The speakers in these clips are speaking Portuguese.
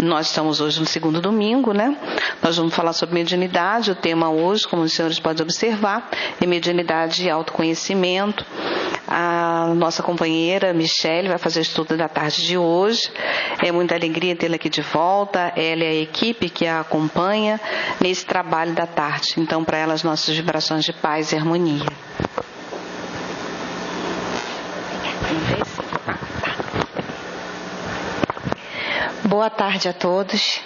Nós estamos hoje no segundo domingo, né? Nós vamos falar sobre mediunidade. O tema hoje, como os senhores podem observar, é mediunidade e autoconhecimento. A nossa companheira Michele vai fazer o estudo da tarde de hoje. É muita alegria tê-la aqui de volta. Ela é a equipe que a acompanha nesse trabalho da tarde. Então, para ela, as nossas vibrações de paz e harmonia. Boa tarde a todos.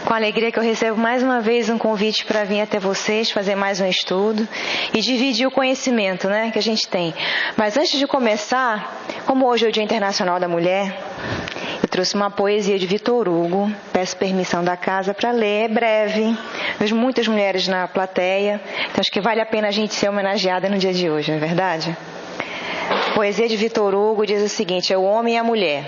Com alegria que eu recebo mais uma vez um convite para vir até vocês, fazer mais um estudo e dividir o conhecimento, né, que a gente tem. Mas antes de começar, como hoje é o Dia Internacional da Mulher, eu trouxe uma poesia de Vitor Hugo. Peço permissão da casa para ler, é breve. Vejo muitas mulheres na plateia, então acho que vale a pena a gente ser homenageada no dia de hoje, não é verdade? A poesia de Vitor Hugo diz o seguinte: é o homem e a mulher.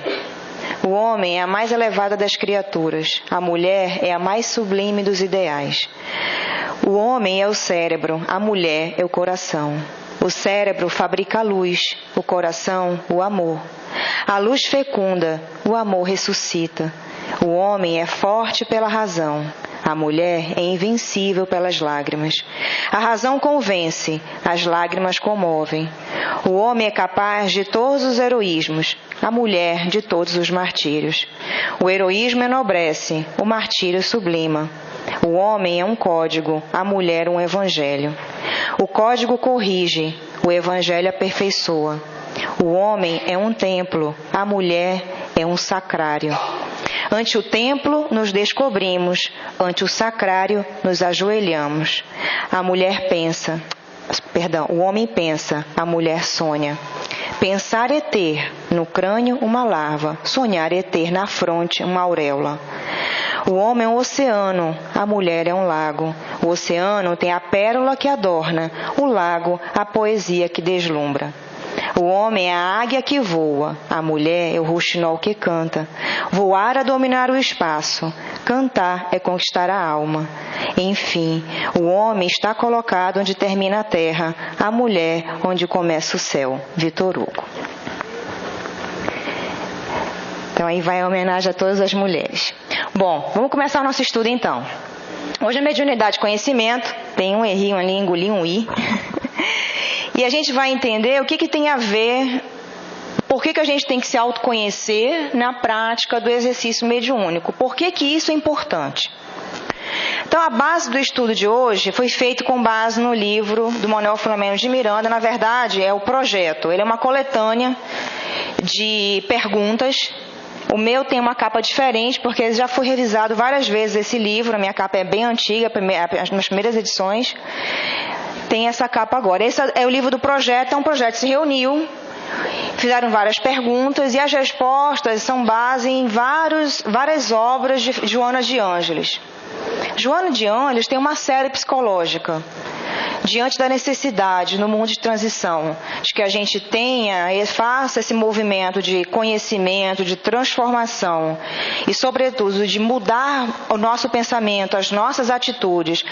O homem é a mais elevada das criaturas, a mulher é a mais sublime dos ideais. O homem é o cérebro, a mulher é o coração. O cérebro fabrica a luz, o coração o amor. A luz fecunda, o amor ressuscita. O homem é forte pela razão, a mulher é invencível pelas lágrimas. A razão convence, as lágrimas comovem. O homem é capaz de todos os heroísmos, a mulher de todos os martírios. O heroísmo enobrece, o martírio sublima. O homem é um código, a mulher um evangelho. O código corrige, o evangelho aperfeiçoa. O homem é um templo, a mulher é um sacrário. Ante o templo nos descobrimos, ante o sacrário nos ajoelhamos. O homem pensa, a mulher sonha. Pensar é ter no crânio uma larva, sonhar é ter na fronte uma auréola. O homem é um oceano, a mulher é um lago. O oceano tem a pérola que adorna, o lago a poesia que deslumbra. O homem é a águia que voa, a mulher é o rouxinol que canta. Voar é dominar o espaço, cantar é conquistar a alma. Enfim, o homem está colocado onde termina a terra, a mulher onde começa o céu. Vitor Hugo. Então aí vai a homenagem a todas as mulheres. Bom, vamos começar o nosso estudo então. Hoje a mediunidade e conhecimento, tem um errinho ali, engoli um i. E a gente vai entender o que tem a ver, por que a gente tem que se autoconhecer na prática do exercício mediúnico. Por que isso é importante? Então, a base do estudo de hoje foi feito com base no livro do Manuel Filomeno de Miranda. Na verdade, é o projeto. Ele é uma coletânea de perguntas. O meu tem uma capa diferente, porque já foi revisado várias vezes esse livro. A minha capa é bem antiga, nas primeiras edições. Tem essa capa agora. Esse é o livro do projeto. É um projeto que se reuniu, fizeram várias perguntas e as respostas são base em várias obras de Joana de Ângeles. Joana de Ângeles tem uma série psicológica diante da necessidade no mundo de transição, de que a gente tenha e faça esse movimento de conhecimento, de transformação e, sobretudo, de mudar o nosso pensamento, as nossas atitudes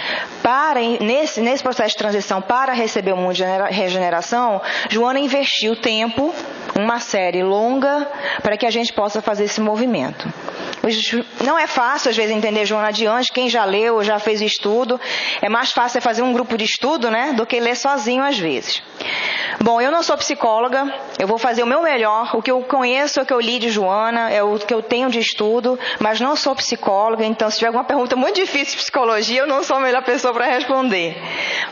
para, nesse processo de transição para receber o mundo de regeneração. Joana investiu tempo, uma série longa, para que a gente possa fazer esse movimento. Não é fácil, às vezes, entender Joana de Ângeles. Quem já leu, já fez o estudo, é mais fácil fazer um grupo de estudo, né, do que ler sozinho, às vezes. Bom, eu não sou psicóloga, eu vou fazer o meu melhor. O que eu conheço, o que eu li de Joana, é o que eu tenho de estudo, mas não sou psicóloga, então se tiver alguma pergunta muito difícil de psicologia, eu não sou a melhor pessoa para responder.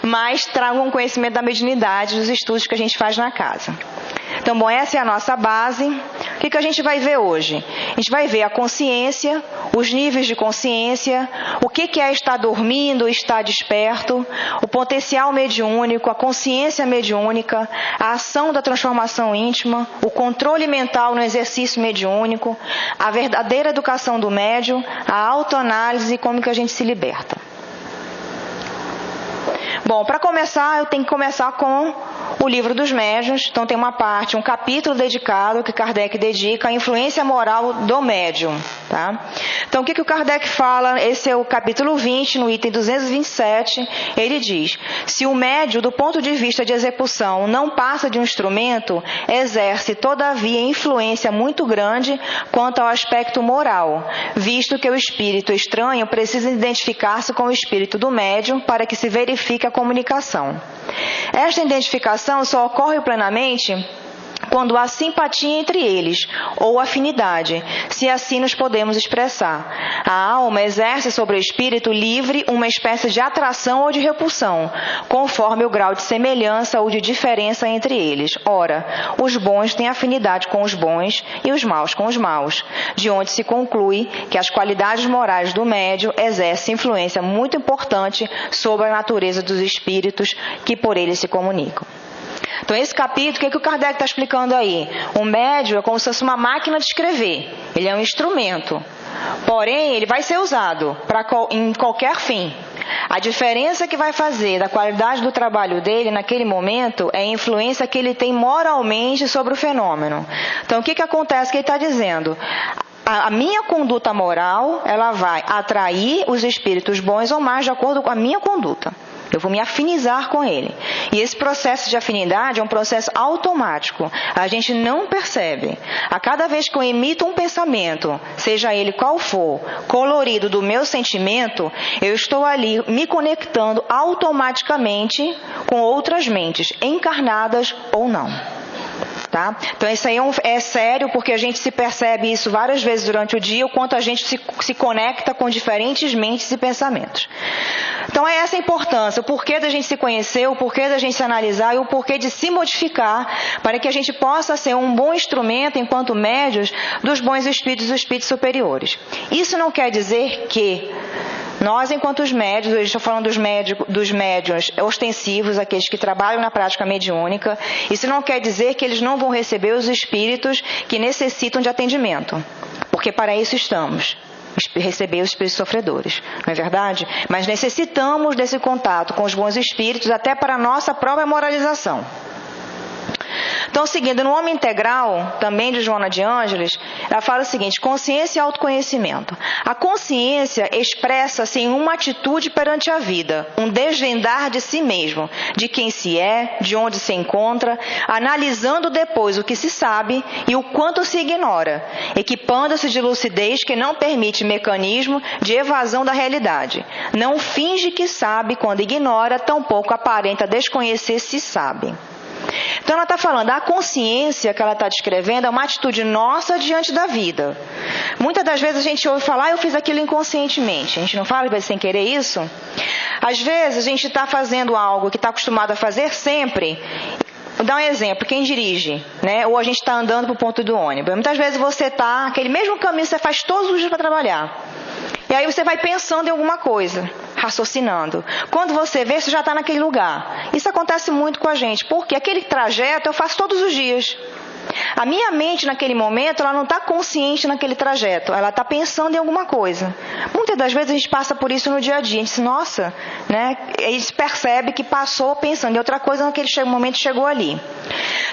Mas trago um conhecimento da mediunidade, dos estudos que a gente faz na casa. Então, bom, essa é a nossa base. O que a gente vai ver hoje? A gente vai ver a consciência, os níveis de consciência, o que é estar dormindo, estar desperto, o potencial mediúnico, a consciência mediúnica, a ação da transformação íntima, o controle mental no exercício mediúnico, a verdadeira educação do médium, a autoanálise e como que a gente se liberta. Bom, para começar, eu tenho que começar com o livro dos médiuns. Então tem uma parte, um capítulo dedicado que Kardec dedica à influência moral do médium. Tá? Então, o que o Kardec fala? Esse é o capítulo 20, no item 227. Ele diz: se o médium, do ponto de vista de execução, não passa de um instrumento, exerce, todavia, influência muito grande quanto ao aspecto moral, visto que o espírito estranho precisa identificar-se com o espírito do médium para que se verifique a comunicação. Esta identificação só ocorre plenamente quando há simpatia entre eles, ou afinidade, se assim nos podemos expressar. A alma exerce sobre o espírito livre uma espécie de atração ou de repulsão, conforme o grau de semelhança ou de diferença entre eles. Ora, os bons têm afinidade com os bons e os maus com os maus, de onde se conclui que as qualidades morais do médium exercem influência muito importante sobre a natureza dos espíritos que por eles se comunicam. Então, esse capítulo, o que o Kardec está explicando aí? O médium é como se fosse uma máquina de escrever. Ele é um instrumento. Porém, ele vai ser usado em qualquer fim. A diferença que vai fazer da qualidade do trabalho dele naquele momento é a influência que ele tem moralmente sobre o fenômeno. Então, o que acontece que ele está dizendo? A minha conduta moral, ela vai atrair os espíritos bons ou maus de acordo com a minha conduta. Eu vou me afinizar com ele. E esse processo de afinidade é um processo automático. A gente não percebe. A cada vez que eu emito um pensamento, seja ele qual for, colorido do meu sentimento, eu estou ali me conectando automaticamente com outras mentes, encarnadas ou não. Tá? Então isso aí é sério, porque a gente se percebe isso várias vezes durante o dia, o quanto a gente se conecta com diferentes mentes e pensamentos. Então é essa a importância, o porquê da gente se conhecer, o porquê da gente se analisar e o porquê de se modificar para que a gente possa ser um bom instrumento enquanto médios dos bons espíritos e espíritos superiores. Isso não quer dizer que nós, enquanto os médios, eu estou falando dos médios ostensivos, aqueles que trabalham na prática mediúnica, isso não quer dizer que eles não vão receber os espíritos que necessitam de atendimento, porque para isso estamos, receber os espíritos sofredores, não é verdade? Mas necessitamos desse contato com os bons espíritos até para a nossa própria moralização. Então, seguindo, no Homem Integral, também de Joana de Ângeles, ela fala o seguinte: consciência e autoconhecimento. A consciência expressa-se em uma atitude perante a vida, um desvendar de si mesmo, de quem se é, de onde se encontra, analisando depois o que se sabe e o quanto se ignora, equipando-se de lucidez que não permite mecanismo de evasão da realidade. Não finge que sabe quando ignora, tampouco aparenta desconhecer se sabe. Então ela está falando, a consciência que ela está descrevendo é uma atitude nossa diante da vida. Muitas das vezes a gente ouve falar, eu fiz aquilo inconscientemente. A gente não fala às vezes sem querer isso? Às vezes a gente está fazendo algo que está acostumado a fazer sempre. Vou dar um exemplo, quem dirige, né? Ou a gente está andando para o ponto do ônibus. Muitas vezes você está, aquele mesmo caminho que você faz todos os dias para trabalhar. E aí você vai pensando em alguma coisa, raciocinando. Quando você vê, você já está naquele lugar. Isso acontece muito com a gente, porque aquele trajeto eu faço todos os dias. A minha mente naquele momento, ela não está consciente naquele trajeto, ela está pensando em alguma coisa. Muitas das vezes a gente passa por isso no dia a dia, a gente diz, nossa, né? A gente percebe que passou pensando em outra coisa naquele momento chegou ali.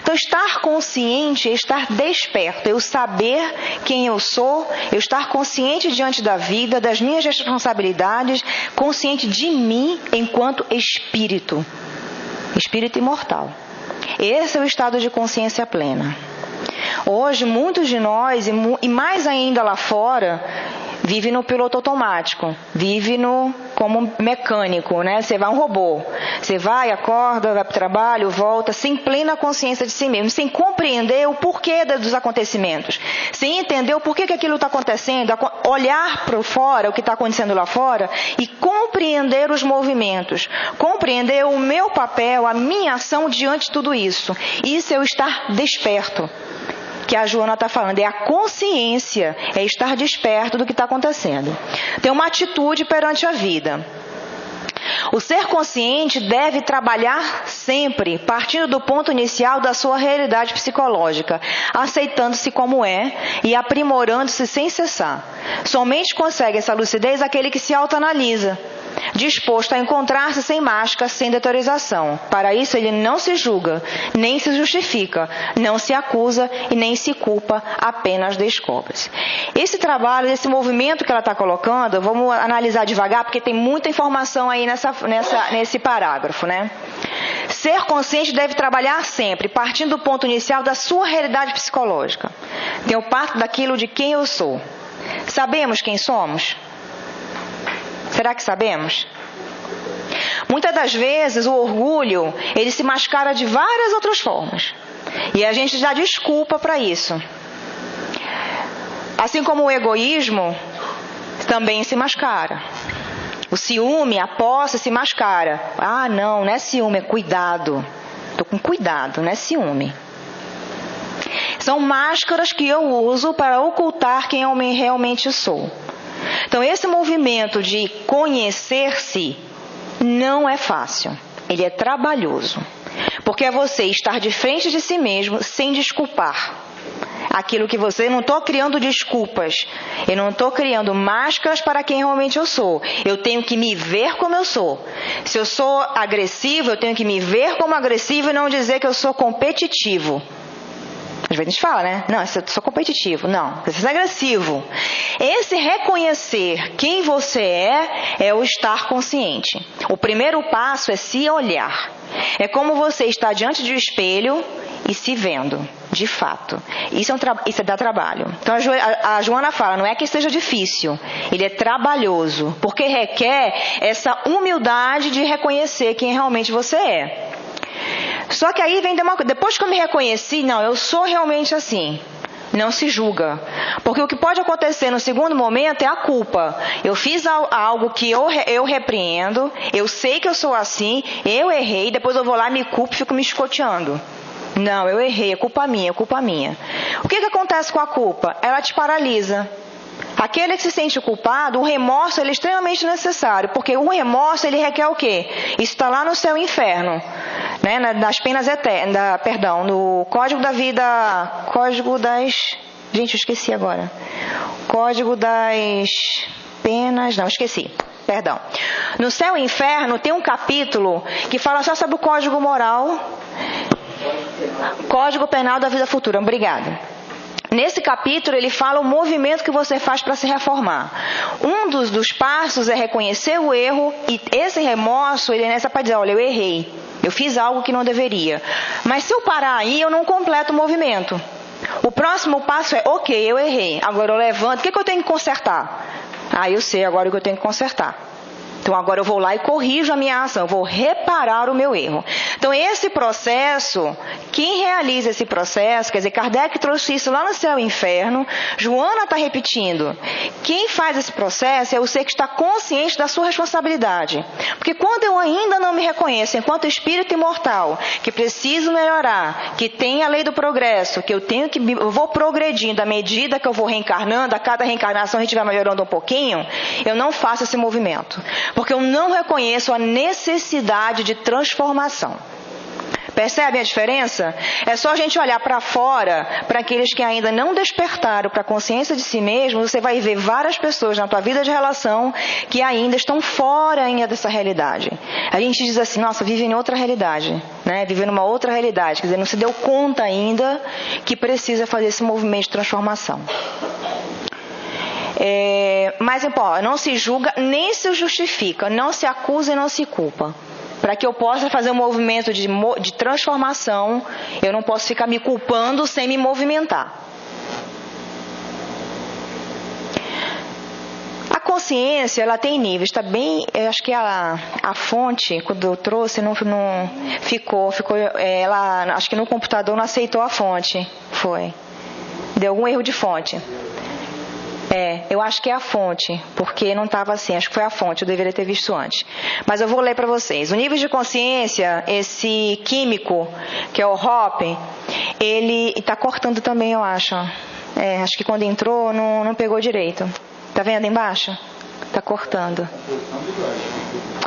Então estar consciente é estar desperto, eu saber quem eu sou, eu estar consciente diante da vida, das minhas responsabilidades, consciente de mim enquanto espírito imortal. Esse é o estado de consciência plena. Hoje, muitos de nós, e mais ainda lá fora, vivem no piloto automático, vivem como mecânico, né? Você vai um robô, você vai, acorda, vai para o trabalho, volta, sem plena consciência de si mesmo, sem compreender o porquê dos acontecimentos, sem entender o porquê que aquilo está acontecendo, olhar para fora, o que está acontecendo lá fora, e compreender os movimentos, compreender o meu papel, a minha ação diante de tudo isso. Isso é o estar desperto, que a Joana está falando, é a consciência, é estar desperto do que está acontecendo. Tem uma atitude perante a vida. O ser consciente deve trabalhar sempre, partindo do ponto inicial da sua realidade psicológica, aceitando-se como é e aprimorando-se sem cessar. Somente consegue essa lucidez aquele que se autoanalisa. disposto a encontrar-se sem máscara, sem deterioração. Para isso ele não se julga, nem se justifica, não se acusa e nem se culpa, apenas descobre-se. Esse trabalho, esse movimento que ela está colocando, vamos analisar devagar, porque tem muita informação aí nesse parágrafo, né? Ser consciente deve trabalhar sempre, partindo do ponto inicial da sua realidade psicológica. Eu parto daquilo de quem eu sou. Sabemos quem somos? Será que sabemos? Muitas das vezes o orgulho, ele se mascara de várias outras formas. E a gente dá desculpa para isso. Assim como o egoísmo também se mascara. O ciúme, a posse se mascara. Ah, não é ciúme, é cuidado. Estou com cuidado, não é ciúme. São máscaras que eu uso para ocultar quem eu realmente sou. Então, esse movimento de conhecer-se não é fácil. Ele é trabalhoso. Porque é você estar de frente de si mesmo sem desculpar aquilo que você... Eu não estou criando desculpas. Eu não estou criando máscaras para quem realmente eu sou. Eu tenho que me ver como eu sou. Se eu sou agressivo, eu tenho que me ver como agressivo e não dizer que eu sou competitivo. Às vezes a gente fala, né? Não, eu sou competitivo. Não, você é agressivo. Esse reconhecer quem você é o estar consciente. O primeiro passo é se olhar. É como você está diante de um espelho e se vendo, de fato. Isso dá trabalho. Então a Joana fala, não é que seja difícil, ele é trabalhoso, porque requer essa humildade de reconhecer quem realmente você é. Só que aí vem depois que eu me reconheci, não, eu sou realmente assim. Não se julga. Porque o que pode acontecer no segundo momento é a culpa. Eu fiz algo que eu repreendo, eu sei que eu sou assim, eu errei, depois eu vou lá, me culpo e fico me escoteando. Não, eu errei, é culpa minha, é culpa minha. O que acontece com a culpa? Ela te paralisa. Aquele que se sente culpado, o remorso ele é extremamente necessário, porque o remorso ele requer o quê? Isso está lá no céu e inferno, né? Nas penas eternas, no Código da Vida, gente, eu esqueci agora. Código das Penas, não, esqueci. Perdão. No céu e inferno tem um capítulo que fala só sobre o Código Moral, Código Penal da Vida Futura. Obrigada. Nesse capítulo, ele fala o movimento que você faz para se reformar. Um dos passos é reconhecer o erro e esse remorso, ele é nessa para dizer, olha, eu errei, eu fiz algo que não deveria. Mas se eu parar aí, eu não completo o movimento. O próximo passo é, ok, eu errei, agora eu levanto, o que eu tenho que consertar? Ah, eu sei agora o que eu tenho que consertar. Então agora eu vou lá e corrijo a minha ação, eu vou reparar o meu erro. Então esse processo, quem realiza esse processo, quer dizer, Kardec trouxe isso lá no céu e inferno, Joana está repetindo. Quem faz esse processo é o ser que está consciente da sua responsabilidade. Porque quando eu ainda não me reconheço enquanto espírito imortal, que preciso melhorar, que tem a lei do progresso, que eu vou progredindo à medida que eu vou reencarnando, a cada reencarnação a gente vai melhorando um pouquinho, eu não faço esse movimento. Porque eu não reconheço a necessidade de transformação. Percebem a diferença? É só a gente olhar para fora, para aqueles que ainda não despertaram para a consciência de si mesmo, você vai ver várias pessoas na tua vida de relação que ainda estão fora ainda dessa realidade. A gente diz assim, nossa, vive em outra realidade, né? Vive numa outra realidade, quer dizer, não se deu conta ainda que precisa fazer esse movimento de transformação. Mas não se julga nem se justifica, não se acusa e não se culpa. Para que eu possa fazer um movimento de transformação, eu não posso ficar me culpando sem me movimentar. A consciência, ela tem níveis, está bem, eu acho que a fonte, quando eu trouxe, não ficou, ela, acho que no computador não aceitou a fonte, deu algum erro de fonte. Eu acho que é a fonte, porque não estava assim, acho que foi a fonte, eu deveria ter visto antes. Mas eu vou ler para vocês. O nível de consciência, esse químico, que é o Hop, ele está cortando também, eu acho. Acho que quando entrou, não pegou direito. Tá vendo embaixo? Está cortando.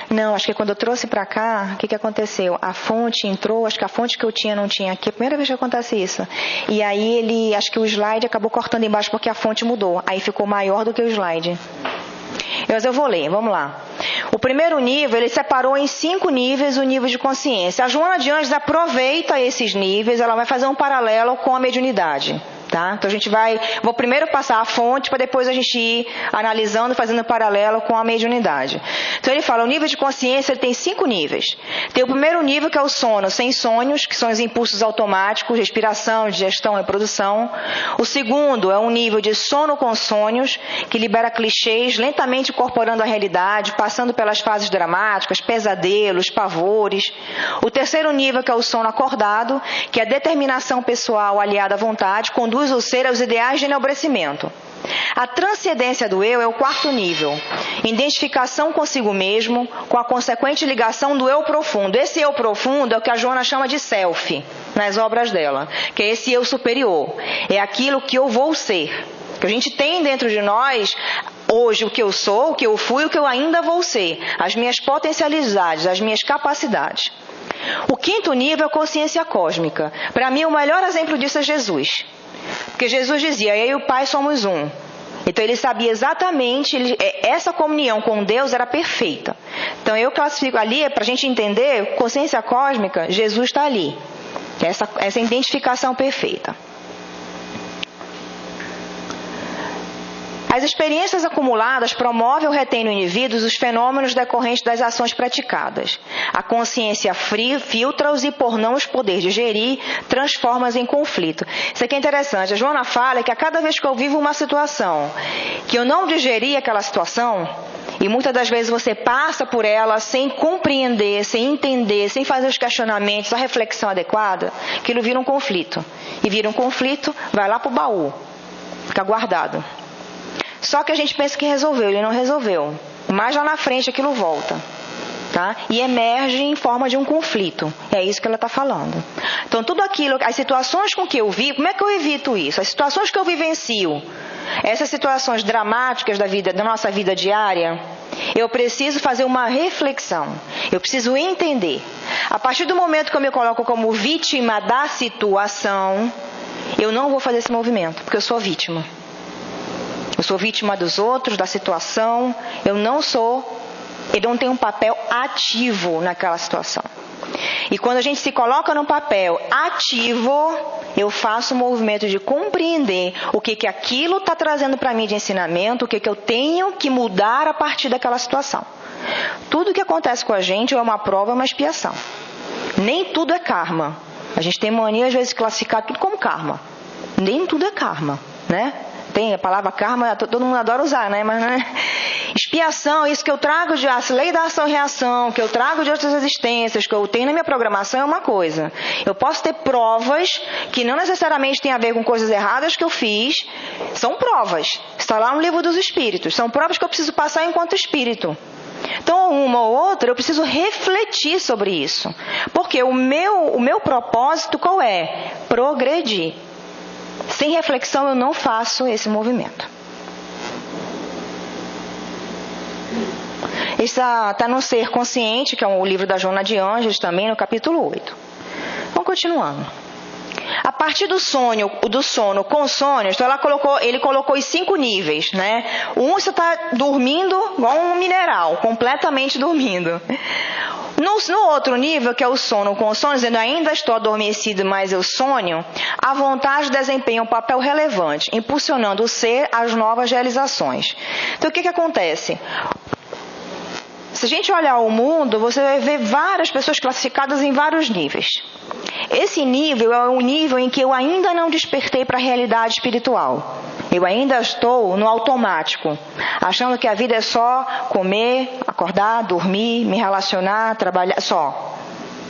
Não, acho que quando eu trouxe para cá, o que aconteceu? A fonte entrou, acho que a fonte que eu tinha não tinha aqui. É a primeira vez que acontece isso. E aí acho que o slide acabou cortando embaixo porque a fonte mudou. Aí ficou maior do que o slide. Mas eu vou ler, vamos lá. O primeiro nível, ele separou em 5 níveis o nível de consciência. A Joana de Ângeles aproveita esses níveis, ela vai fazer um paralelo com a mediunidade. Tá? Então vou primeiro passar a fonte para depois a gente ir analisando, fazendo um paralelo com a mediunidade. Então ele fala, o nível de consciência ele tem 5 níveis. Tem o primeiro nível que é o sono sem sonhos, que são os impulsos automáticos, respiração, digestão, reprodução. O segundo é um nível de sono com sonhos, que libera clichês, lentamente incorporando a realidade, passando pelas fases dramáticas, pesadelos, pavores. O terceiro nível que é o sono acordado, que é a determinação pessoal aliada à vontade, conduz o ser aos ideais de enobrecimento. A transcendência do eu é o 4º nível. Identificação consigo mesmo, com a consequente ligação do eu profundo. Esse eu profundo é o que a Joana chama de self, nas obras dela, que é esse eu superior. É aquilo que eu vou ser. Que a gente tem dentro de nós, hoje, o que eu sou, o que eu fui, o que eu ainda vou ser. As minhas potencialidades, as minhas capacidades. O 5º nível é a consciência cósmica. Para mim, o melhor exemplo disso é Jesus. Porque Jesus dizia, eu e o Pai somos um. Então ele sabia exatamente, essa comunhão com Deus era perfeita. Então eu classifico ali, para a gente entender, consciência cósmica, Jesus está ali. Essa identificação perfeita. As experiências acumuladas promovem ou retêm no indivíduo os fenômenos decorrentes das ações praticadas. A consciência filtra-os e, por não os poder digerir, transforma-os em conflito. Isso aqui é interessante. A Joana fala que a cada vez que eu vivo uma situação que eu não digeri aquela situação, e muitas das vezes você passa por ela sem compreender, sem entender, sem fazer os questionamentos, a reflexão adequada, aquilo vira um conflito. E vira um conflito, vai lá para o baú, fica guardado. Só que a gente pensa que resolveu, ele não resolveu. Mas lá na frente aquilo volta. Tá? E emerge em forma de um conflito. É isso que ela está falando. Então tudo aquilo, as situações com que eu vivo, como é que eu evito isso? As situações que eu vivencio, essas situações dramáticas da nossa vida diária, eu preciso fazer uma reflexão. Eu preciso entender. A partir do momento que eu me coloco como vítima da situação, eu não vou fazer esse movimento, porque eu sou vítima. Eu sou vítima dos outros, da situação. Eu não tenho um papel ativo naquela situação. E quando a gente se coloca num papel ativo, eu faço um movimento de compreender o que aquilo está trazendo para mim de ensinamento, o que eu tenho que mudar a partir daquela situação. Tudo que acontece com a gente é uma prova, é uma expiação. Nem tudo é karma. A gente tem mania às vezes de classificar tudo como karma. Nem tudo é karma, né? Tem a palavra karma, todo mundo adora usar, né? Mas não é. Expiação, isso que eu trago de lei da ação e reação, que eu trago de outras existências, que eu tenho na minha programação é uma coisa. Eu posso ter provas que não necessariamente têm a ver com coisas erradas que eu fiz. São provas. Está lá no livro dos espíritos. São provas que eu preciso passar enquanto espírito. Então, uma ou outra, eu preciso refletir sobre isso. Porque o meu propósito qual é? Progredir. Sem reflexão eu não faço esse movimento. Está no Ser Consciente, que é o livro da Joana de Ângeles, também no capítulo 8. Vamos continuando. A partir do sono com sonhos, então ele colocou os 5 níveis, né? Você está dormindo igual um mineral, completamente dormindo. No outro nível, que é o sono com sonhos, dizendo ainda estou adormecido, mas eu sonho, a vontade desempenha um papel relevante, impulsionando o ser às novas realizações. Então, o que acontece? Se a gente olhar o mundo, você vai ver várias pessoas classificadas em vários níveis. Esse nível é o nível em que eu ainda não despertei para a realidade espiritual. Eu ainda estou no automático, achando que a vida é só comer, acordar, dormir, me relacionar, trabalhar, só.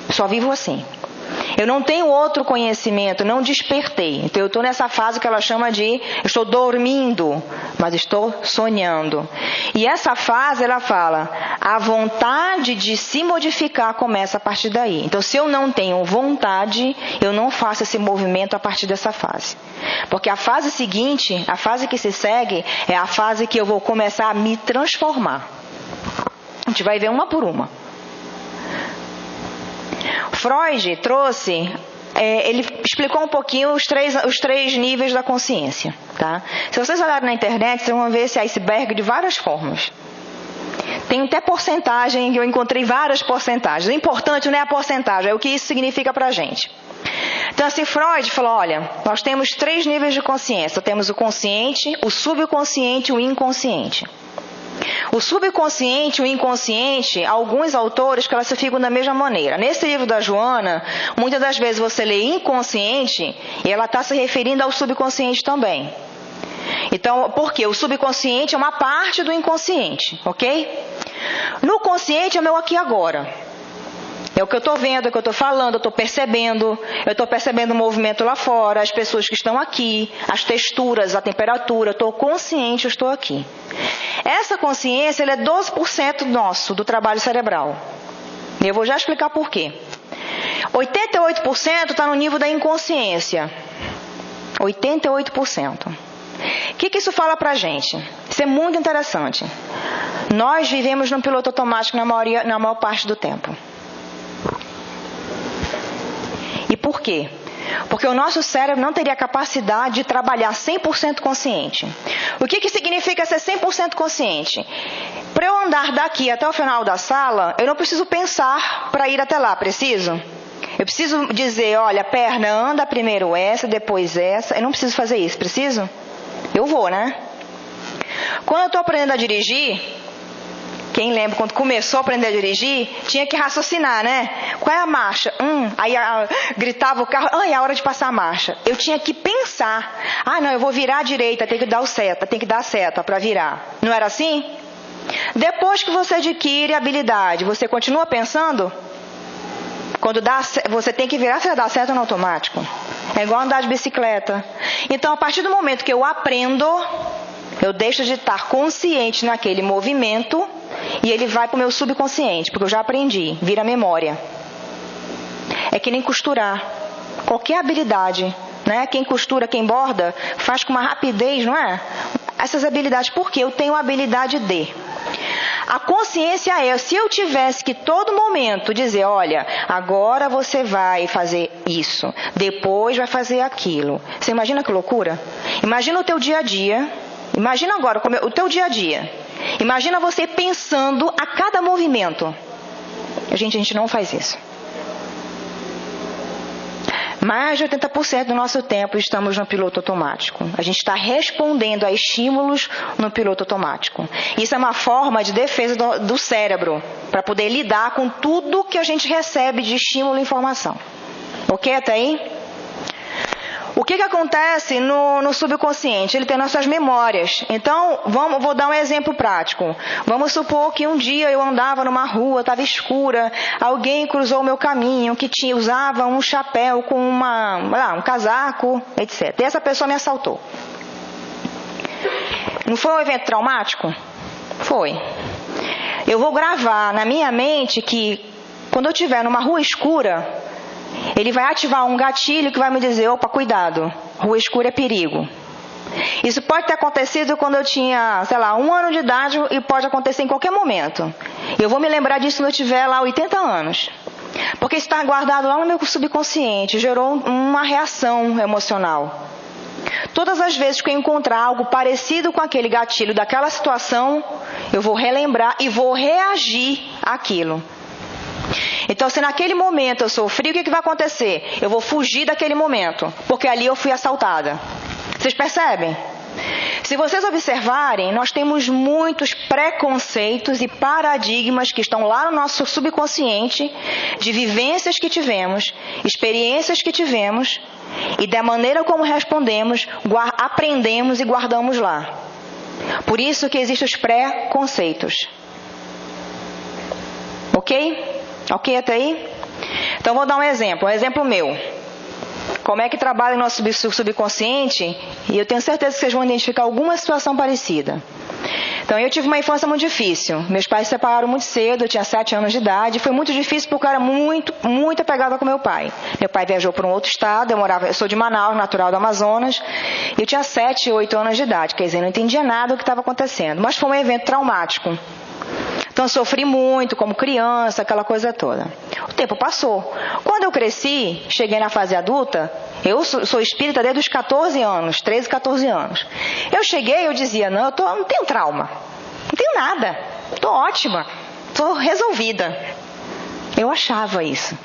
Só vivo assim. Eu não tenho outro conhecimento, não despertei. Então eu estou nessa fase que ela chama de, eu estou dormindo, mas estou sonhando. E essa fase ela fala, a vontade de se modificar começa a partir daí. Então se eu não tenho vontade, eu não faço esse movimento a partir dessa fase. Porque a fase seguinte, a fase que se segue, é a fase que eu vou começar a me transformar. A gente vai ver uma por uma. Freud trouxe, ele explicou um pouquinho os três níveis da consciência. Tá? Se vocês olharem na internet, vocês vão ver esse iceberg de várias formas. Tem até porcentagem, eu encontrei várias porcentagens. O importante não é a porcentagem, é o que isso significa para a gente. Então, assim, Freud falou, olha, nós temos 3 níveis de consciência. Temos o consciente, o subconsciente e o inconsciente. O subconsciente e o inconsciente, alguns autores classificam da mesma maneira. Nesse livro da Joana, muitas das vezes você lê inconsciente e ela está se referindo ao subconsciente também. Então, por quê? O subconsciente é uma parte do inconsciente, ok? No consciente é o meu aqui e agora. É o que eu estou vendo, é o que eu estou falando, eu estou percebendo o movimento lá fora, as pessoas que estão aqui, as texturas, a temperatura, eu estou consciente, eu estou aqui. Essa consciência, ela é 12% nosso, do trabalho cerebral. E eu vou já explicar por quê. 88% está no nível da inconsciência. 88%. O que isso fala pra gente? Isso é muito interessante. Nós vivemos num piloto automático na maior parte do tempo. E por quê? Porque o nosso cérebro não teria capacidade de trabalhar 100% consciente. O que significa ser 100% consciente? Para eu andar daqui até o final da sala, eu não preciso pensar para ir até lá, preciso? Eu preciso dizer, olha, perna, anda primeiro essa, depois essa. Eu não preciso fazer isso, preciso? Eu vou, né? Quando eu estou aprendendo a dirigir, quem lembra quando começou a aprender a dirigir, tinha que raciocinar, né? Qual é a marcha? Aí gritava o carro, é a hora de passar a marcha. Eu tinha que pensar. Não, eu vou virar à direita, tem que dar a seta para virar. Não era assim? Depois que você adquire a habilidade, você continua pensando? Quando você tem que virar, você dá seta no automático. É igual andar de bicicleta. Então, a partir do momento que eu aprendo, eu deixo de estar consciente naquele movimento e ele vai para o meu subconsciente, porque eu já aprendi, vira memória. É que nem costurar. Qualquer habilidade, né? Quem costura, quem borda, faz com uma rapidez, não é? Essas habilidades, porque eu tenho a habilidade de. A consciência é, se eu tivesse que todo momento dizer, olha, agora você vai fazer isso, depois vai fazer aquilo. Você imagina que loucura? Imagina o teu dia a dia, imagina agora o teu dia a dia. Imagina você pensando a cada movimento. A gente não faz isso. Mais de 80% do nosso tempo estamos no piloto automático. A gente está respondendo a estímulos no piloto automático. Isso é uma forma de defesa do cérebro, para poder lidar com tudo que a gente recebe de estímulo e informação. Ok até aí? O que acontece no subconsciente? Ele tem nossas memórias. Então, vou dar um exemplo prático. Vamos supor que um dia eu andava numa rua, estava escura, alguém cruzou o meu caminho, que usava um chapéu com um casaco, etc. E essa pessoa me assaltou. Não foi um evento traumático? Foi. Eu vou gravar na minha mente que, quando eu estiver numa rua escura, ele vai ativar um gatilho que vai me dizer, opa, cuidado, rua escura é perigo. Isso pode ter acontecido quando eu tinha, 1 ano de idade e pode acontecer em qualquer momento. Eu vou me lembrar disso quando eu tiver lá 80 anos. Porque isso está guardado lá no meu subconsciente, gerou uma reação emocional. Todas as vezes que eu encontrar algo parecido com aquele gatilho daquela situação, eu vou relembrar e vou reagir àquilo. Então, se naquele momento eu sofri, o que vai acontecer? Eu vou fugir daquele momento, porque ali eu fui assaltada. Vocês percebem? Se vocês observarem, nós temos muitos preconceitos e paradigmas que estão lá no nosso subconsciente, de vivências que tivemos, experiências que tivemos, e da maneira como respondemos, aprendemos e guardamos lá. Por isso que existem os preconceitos. Ok? Ok até aí? Então, vou dar um exemplo meu. Como é que trabalha o nosso subconsciente? E eu tenho certeza que vocês vão identificar alguma situação parecida. Então, eu tive uma infância muito difícil. Meus pais se separaram muito cedo, eu tinha 7 anos de idade. Foi muito difícil porque eu era muito apegada com meu pai. Meu pai viajou para um outro estado, eu sou de Manaus, natural do Amazonas. E eu tinha 7, 8 anos de idade. Quer dizer, não entendia nada do que estava acontecendo. Mas foi um evento traumático. Então, eu sofri muito como criança, aquela coisa toda. O tempo passou. Quando eu cresci, cheguei na fase adulta, eu sou espírita desde os 14 anos, 13, 14 anos. Eu cheguei, eu dizia, não tenho trauma, não tenho nada. tô ótima, tô resolvida. Eu achava isso.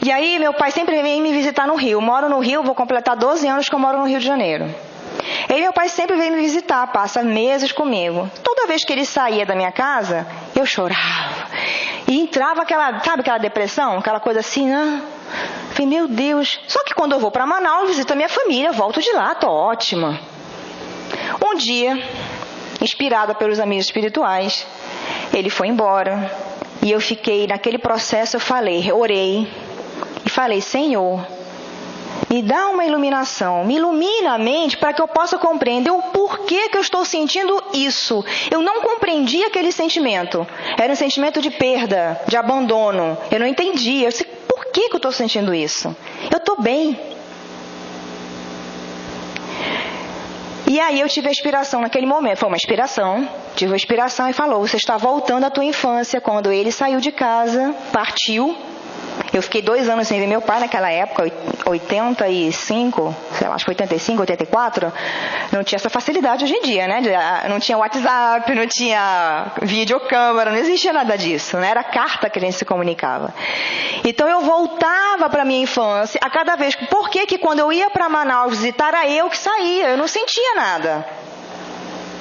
E aí meu pai sempre vem me visitar no Rio. Eu moro no Rio, vou completar 12 anos que eu moro no Rio de Janeiro. E meu pai sempre vem me visitar, passa meses comigo. Toda vez que ele saía da minha casa, eu chorava. E entrava aquela depressão, aquela coisa assim, né? Falei, meu Deus. Só que quando eu vou para Manaus, visito a minha família, volto de lá, tô ótima. Um dia, inspirada pelos amigos espirituais, ele foi embora. E eu fiquei naquele processo, orei e falei, Senhor, me dá uma iluminação, me ilumina a mente para que eu possa compreender o porquê que eu estou sentindo isso. Eu não compreendi aquele sentimento. Era um sentimento de perda, de abandono. Eu não entendia. Eu disse, por que eu estou sentindo isso? Eu estou bem. E aí eu tive a inspiração naquele momento. Foi uma inspiração. Tive a inspiração e falou, você está voltando à tua infância, quando ele saiu de casa, partiu. Eu fiquei 2 anos sem ver meu pai naquela época, 85, sei lá, acho que 85, 84. Não tinha essa facilidade hoje em dia, né? Não tinha WhatsApp, não tinha videocâmera, não existia nada disso, né? Era carta que a gente se comunicava. Então eu voltava para minha infância a cada vez. Por que quando eu ia para Manaus visitar, era eu que saía? Eu não sentia nada.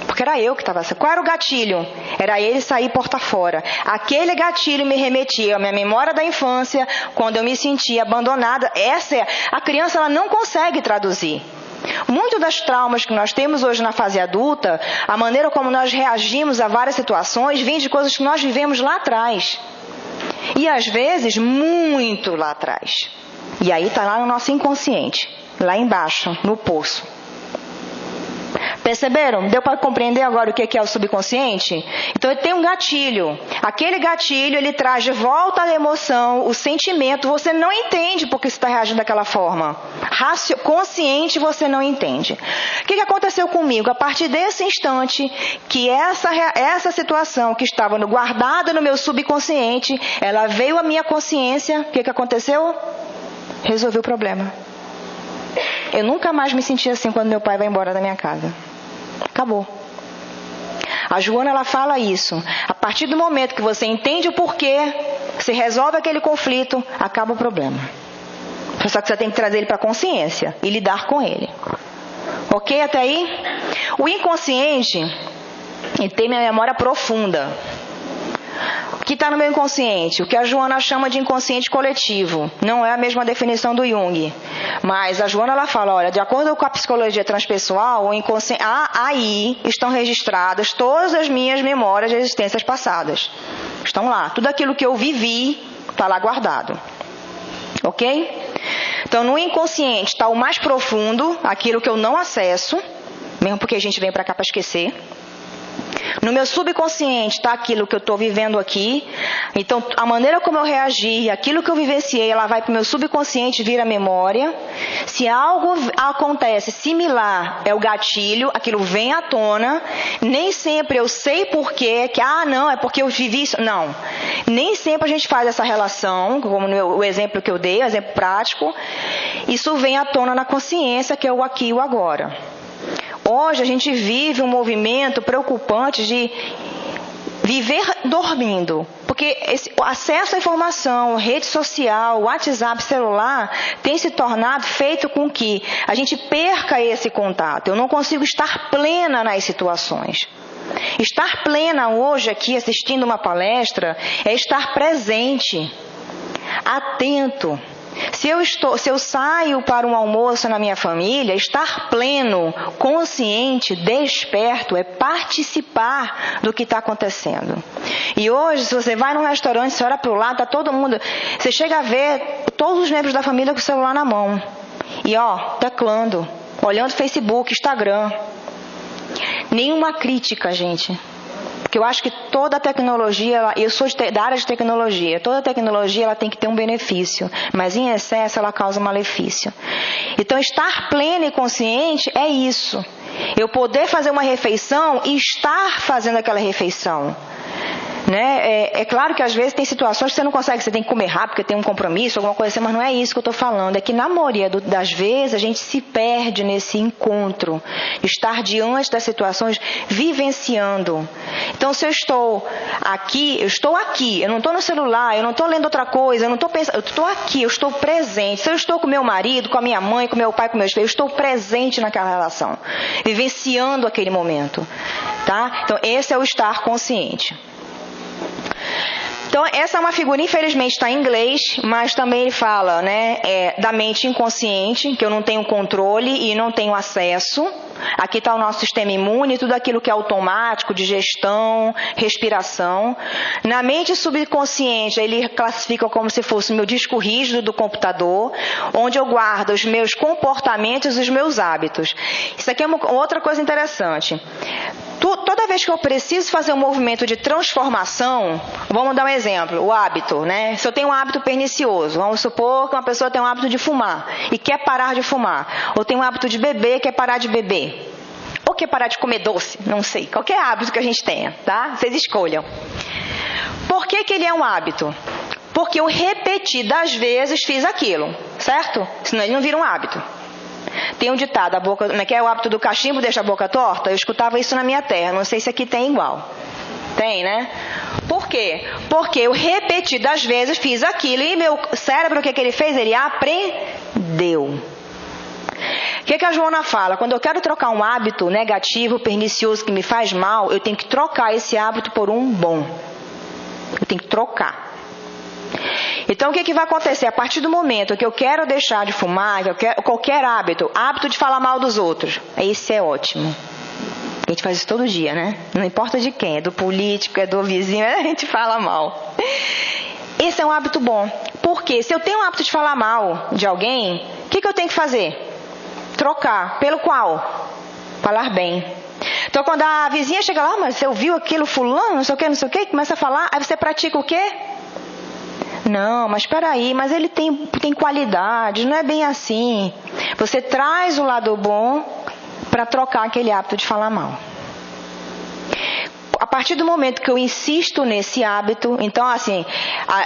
Porque era eu que estava... Qual era o gatilho? Era ele sair porta fora. Aquele gatilho me remetia à minha memória da infância, quando eu me sentia abandonada. A criança ela não consegue traduzir. Muito das traumas que nós temos hoje na fase adulta, a maneira como nós reagimos a várias situações, vem de coisas que nós vivemos lá atrás. E às vezes, muito lá atrás. E aí está lá no nosso inconsciente, lá embaixo, no poço. Perceberam? Deu para compreender agora o que é o subconsciente? Então ele tem um gatilho. Aquele gatilho ele traz de volta a emoção, o sentimento. Você não entende porque você está reagindo daquela forma. Consciente você não entende. O que aconteceu comigo? A partir desse instante que essa situação que estava guardada no meu subconsciente, ela veio à minha consciência. O que aconteceu? Resolvi o problema. Eu nunca mais me senti assim quando meu pai vai embora da minha casa. Acabou. A Joana ela fala isso. A partir do momento que você entende o porquê, você resolve aquele conflito, acaba o problema. Só que você tem que trazer ele para a consciência e lidar com ele. Ok até aí? O inconsciente ele tem minha memória profunda. O que está no meu inconsciente? O que a Joana chama de inconsciente coletivo. Não é a mesma definição do Jung. Mas a Joana ela fala, olha, de acordo com a psicologia transpessoal, o inconsciente, aí estão registradas todas as minhas memórias de existências passadas. Estão lá. Tudo aquilo que eu vivi está lá guardado. Ok? Então no inconsciente está o mais profundo, aquilo que eu não acesso, mesmo porque a gente vem para cá para esquecer. No meu subconsciente está aquilo que eu estou vivendo aqui. Então, a maneira como eu reagi, aquilo que eu vivenciei, ela vai para o meu subconsciente e vira memória. Se algo acontece similar, é o gatilho, aquilo vem à tona. Nem sempre eu sei porquê, não, é porque eu vivi isso. Não. Nem sempre a gente faz essa relação, como o exemplo que eu dei, o exemplo prático. Isso vem à tona na consciência, que é o aqui e o agora. Hoje a gente vive um movimento preocupante de viver dormindo. Porque o acesso à informação, rede social, WhatsApp, celular, tem se tornado feito com que a gente perca esse contato. Eu não consigo estar plena nas situações. Estar plena hoje aqui assistindo uma palestra é estar presente, atento. Se eu saio para um almoço na minha família, estar pleno, consciente, desperto, é participar do que está acontecendo. E hoje, se você vai num restaurante, você olha para o lado, está todo mundo... Você chega a ver todos os membros da família com o celular na mão. E teclando, olhando Facebook, Instagram. Nenhuma crítica, gente. Porque eu acho que toda tecnologia, eu sou da área de tecnologia, toda tecnologia ela tem que ter um benefício, mas em excesso ela causa um malefício. Então estar pleno e consciente é isso. Eu poder fazer uma refeição e estar fazendo aquela refeição. Né? É claro que às vezes tem situações que você não consegue, você tem que comer rápido porque tem um compromisso, alguma coisa assim, mas não é isso que eu estou falando. É que na maioria das vezes a gente se perde nesse encontro, estar diante das situações, vivenciando. Então, se eu estou aqui, eu não estou no celular, eu não estou lendo outra coisa, eu não estou pensando, eu estou aqui, eu estou presente. Se eu estou com meu marido, com a minha mãe, com meu pai, com meus filhos, eu estou presente naquela relação, vivenciando aquele momento, tá? Então, esse é o estar consciente. Então, essa é uma figura, infelizmente está em inglês, mas também ele fala, né, da mente inconsciente, que eu não tenho controle e não tenho acesso. Aqui está o nosso sistema imune, tudo aquilo que é automático, digestão, respiração. Na mente subconsciente, ele classifica como se fosse o meu disco rígido do computador, onde eu guardo os meus comportamentos e os meus hábitos. Isso aqui é uma outra coisa interessante. Toda vez que eu preciso fazer um movimento de transformação, vamos dar um exemplo, o hábito, né? Se eu tenho um hábito pernicioso, vamos supor que uma pessoa tem um hábito de fumar e quer parar de fumar, ou tem um hábito de beber e quer parar de beber, ou quer parar de comer doce, não sei, qualquer hábito que a gente tenha, tá? Vocês escolham. Por que ele é um hábito? Porque eu repetidas vezes fiz aquilo, certo? Senão ele não vira um hábito. Tem um ditado, que é o hábito do cachimbo deixa a boca torta. Eu escutava isso na minha terra, não sei se aqui tem igual. Tem, né? Por quê? Porque eu repetidas vezes fiz aquilo e meu cérebro, o que ele fez? Ele aprendeu. O que a Joana fala? Quando eu quero trocar um hábito negativo, pernicioso, que me faz mal, eu tenho que trocar esse hábito por um bom. Eu tenho que trocar. Então, o que vai acontecer? A partir do momento que eu quero deixar de fumar, que eu quero, qualquer hábito de falar mal dos outros, esse é ótimo. A gente faz isso todo dia, né? Não importa de quem, é do político, é do vizinho, a gente fala mal. Esse é um hábito bom. Por quê? Se eu tenho o hábito de falar mal de alguém, o que eu tenho que fazer? Trocar. Pelo qual? Falar bem. Então, quando a vizinha chega lá, mas você ouviu aquilo fulano, não sei o que, começa a falar, aí você pratica o quê? Não, mas espera aí, mas ele tem qualidade, não é bem assim. Você traz o lado bom para trocar aquele hábito de falar mal. A partir do momento que eu insisto nesse hábito, então assim,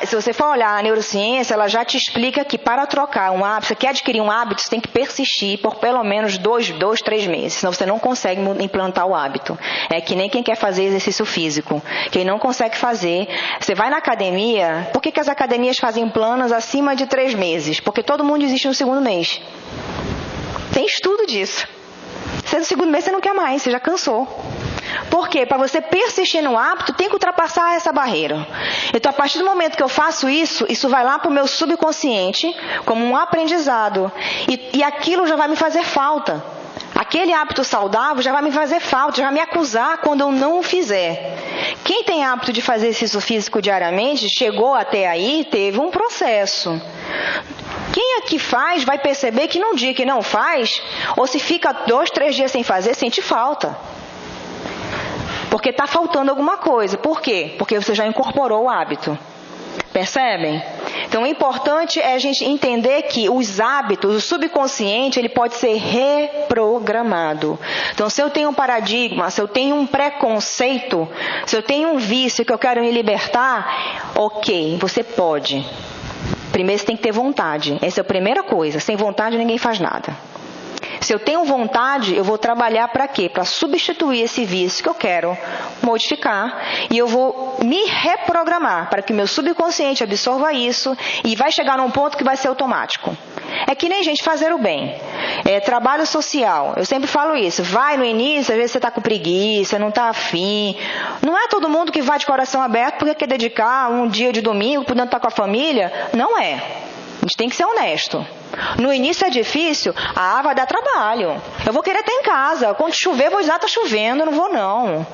se você for olhar a neurociência, ela já te explica que para trocar um hábito, você quer adquirir um hábito, você tem que persistir por pelo menos 3 meses, senão você não consegue implantar o hábito. É que nem quem quer fazer exercício físico, quem não consegue fazer, você vai na academia, por que as academias fazem planos acima de 3 meses? Porque todo mundo desiste no segundo mês. Tem estudo disso. Se é no segundo mês, você não quer mais, você já cansou. Por quê? Para você persistir no hábito, tem que ultrapassar essa barreira. Então, a partir do momento que eu faço isso, isso vai lá para o meu subconsciente como um aprendizado. E aquilo já vai me fazer falta. Aquele hábito saudável já vai me fazer falta, já vai me acusar quando eu não o fizer. Quem tem hábito de fazer exercício físico diariamente, chegou até aí, teve um processo. Quem aqui faz vai perceber que num dia que não faz, ou se fica 2, 3 dias sem fazer, sente falta. Porque está faltando alguma coisa. Por quê? Porque você já incorporou o hábito. Percebem? Então, o importante é a gente entender que os hábitos, o subconsciente, ele pode ser reprogramado. Então, se eu tenho um paradigma, se eu tenho um preconceito, se eu tenho um vício que eu quero me libertar, ok, você pode. Primeiro, você tem que ter vontade. Essa é a primeira coisa. Sem vontade, ninguém faz nada. Se eu tenho vontade, eu vou trabalhar para quê? Para substituir esse vício que eu quero modificar e eu vou me reprogramar para que meu subconsciente absorva isso e vai chegar num ponto que vai ser automático. É que nem gente fazer o bem. Trabalho social, eu sempre falo isso. Vai no início, às vezes você está com preguiça, não está afim. Não é todo mundo que vai de coração aberto porque quer dedicar um dia de domingo, podendo estar com a família. Não é. A gente tem que ser honesto. No início é difícil, vai dar trabalho. Eu vou querer estar em casa. Quando chover, vou dizer, está chovendo, eu não vou não.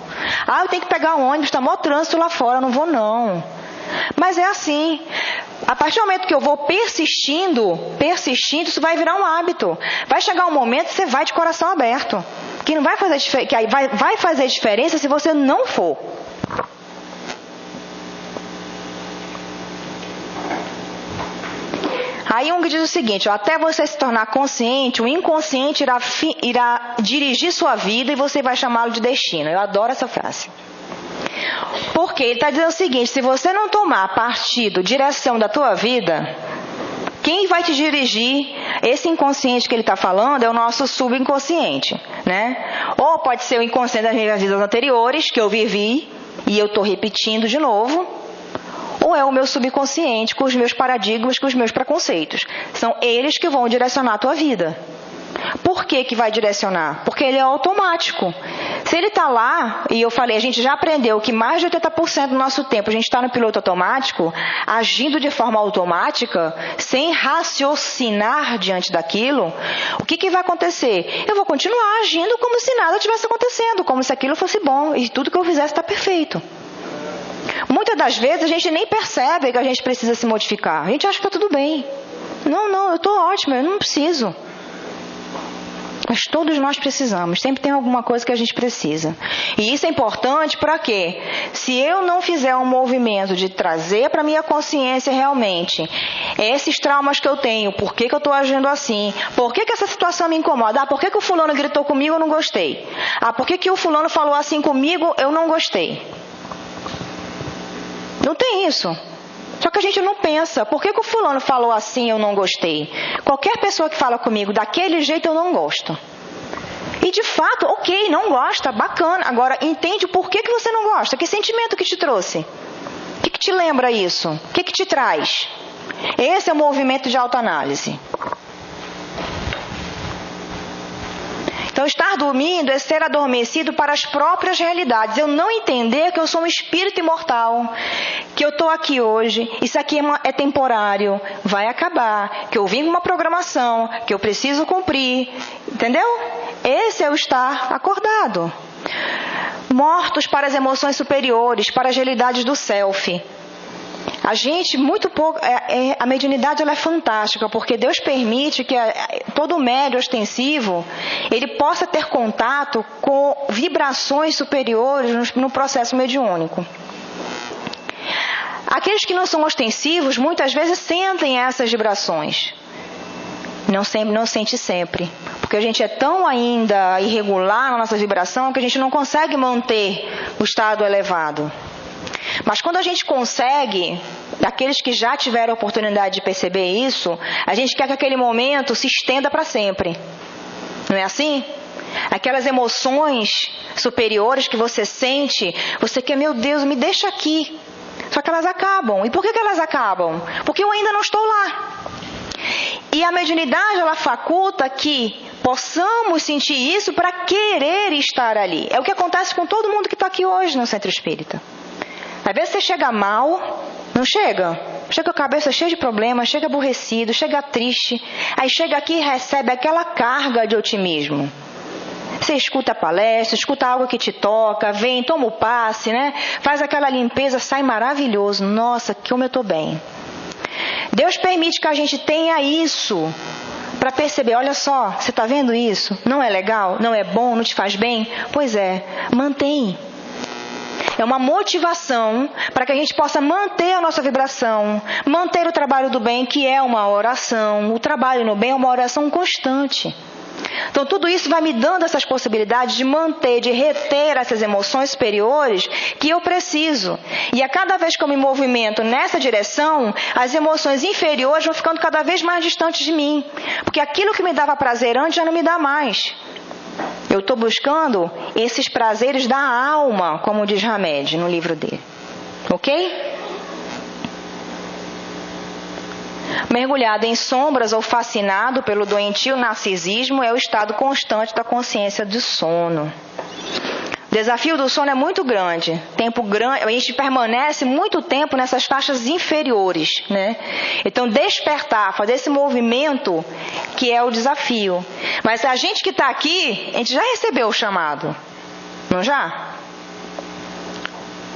Eu tenho que pegar um ônibus, está maior trânsito lá fora, eu não vou não. Mas é assim. A partir do momento que eu vou persistindo, isso vai virar um hábito. Vai chegar um momento que você vai de coração aberto. Que não vai fazer vai fazer diferença se você não for. Aí Jung diz o seguinte, até você se tornar consciente, o inconsciente irá dirigir sua vida e você vai chamá-lo de destino. Eu adoro essa frase. Porque ele está dizendo o seguinte, se você não tomar partido, direção da tua vida, quem vai te dirigir, esse inconsciente que ele está falando, é o nosso subconsciente, né? Ou pode ser o inconsciente das minhas vidas anteriores, que eu vivi, e eu estou repetindo de novo, ou é o meu subconsciente com os meus paradigmas, com os meus preconceitos. São eles que vão direcionar a tua vida. Por que que vai direcionar? Porque ele é automático. Se ele está lá, e eu falei, a gente já aprendeu que mais de 80% do nosso tempo a gente está no piloto automático, agindo de forma automática, sem raciocinar diante daquilo, o que que vai acontecer? Eu vou continuar agindo como se nada tivesse acontecendo, como se aquilo fosse bom e tudo que eu fizesse está perfeito. Muitas das vezes a gente nem percebe que a gente precisa se modificar. A gente acha que está tudo bem. Não, eu estou ótima, eu não preciso. Mas todos nós precisamos, sempre tem alguma coisa que a gente precisa. E isso é importante para quê? Se eu não fizer um movimento de trazer para a minha consciência realmente esses traumas que eu tenho, por que que eu estou agindo assim, por que que essa situação me incomoda, por que que o fulano gritou comigo, eu não gostei, por que que o fulano falou assim comigo, eu não gostei. Não tem isso. Só que a gente não pensa, por que que o fulano falou assim, eu não gostei? Qualquer pessoa que fala comigo daquele jeito, eu não gosto. E de fato, ok, não gosta, bacana. Agora, entende o porquê que você não gosta. Que sentimento que te trouxe? O que te lembra isso? O que te traz? Esse é o movimento de autoanálise. Então, estar dormindo é ser adormecido para as próprias realidades. Eu não entender que eu sou um espírito imortal, que eu estou aqui hoje, isso aqui é temporário, vai acabar, que eu vim com uma programação, que eu preciso cumprir, entendeu? Esse é o estar acordado. Mortos para as emoções superiores, para as realidades do self. A gente, muito pouco, a mediunidade ela é fantástica, porque Deus permite que todo médium ostensivo, ele possa ter contato com vibrações superiores no processo mediúnico. Aqueles que não são ostensivos, muitas vezes sentem essas vibrações. Não sente sempre, porque a gente é tão ainda irregular na nossa vibração que a gente não consegue manter o estado elevado. Mas quando a gente consegue, daqueles que já tiveram a oportunidade de perceber isso, a gente quer que aquele momento se estenda para sempre. Não é assim? Aquelas emoções superiores que você sente, você quer, meu Deus, me deixa aqui. Só que elas acabam. E por que elas acabam? Porque eu ainda não estou lá. E a mediunidade, ela faculta que possamos sentir isso para querer estar ali. É o que acontece com todo mundo que está aqui hoje no Centro Espírita. Às vezes você chega mal, não chega? Chega com a cabeça cheia de problemas, chega aborrecido, chega triste. Aí chega aqui e recebe aquela carga de otimismo. Você escuta a palestra, escuta algo que te toca, vem, toma o passe, né? Faz aquela limpeza, sai maravilhoso. Nossa, como eu estou bem. Deus permite que a gente tenha isso para perceber, olha só, você está vendo isso? Não é legal? Não é bom? Não te faz bem? Pois é, mantém. É uma motivação para que a gente possa manter a nossa vibração, manter o trabalho do bem, que é uma oração. O trabalho no bem é uma oração constante. Então tudo isso vai me dando essas possibilidades de manter, de reter essas emoções superiores que eu preciso. E a cada vez que eu me movimento nessa direção, as emoções inferiores vão ficando cada vez mais distantes de mim. Porque aquilo que me dava prazer antes já não me dá mais. Eu estou buscando esses prazeres da alma, como diz Hamed no livro dele. Ok? Mergulhado em sombras ou fascinado pelo doentio narcisismo é o estado constante da consciência do sono. O desafio do sono é muito grande. A gente permanece muito tempo nessas faixas inferiores, né? Então, despertar, fazer esse movimento que é o desafio. Mas a gente que está aqui, a gente já recebeu o chamado, não já?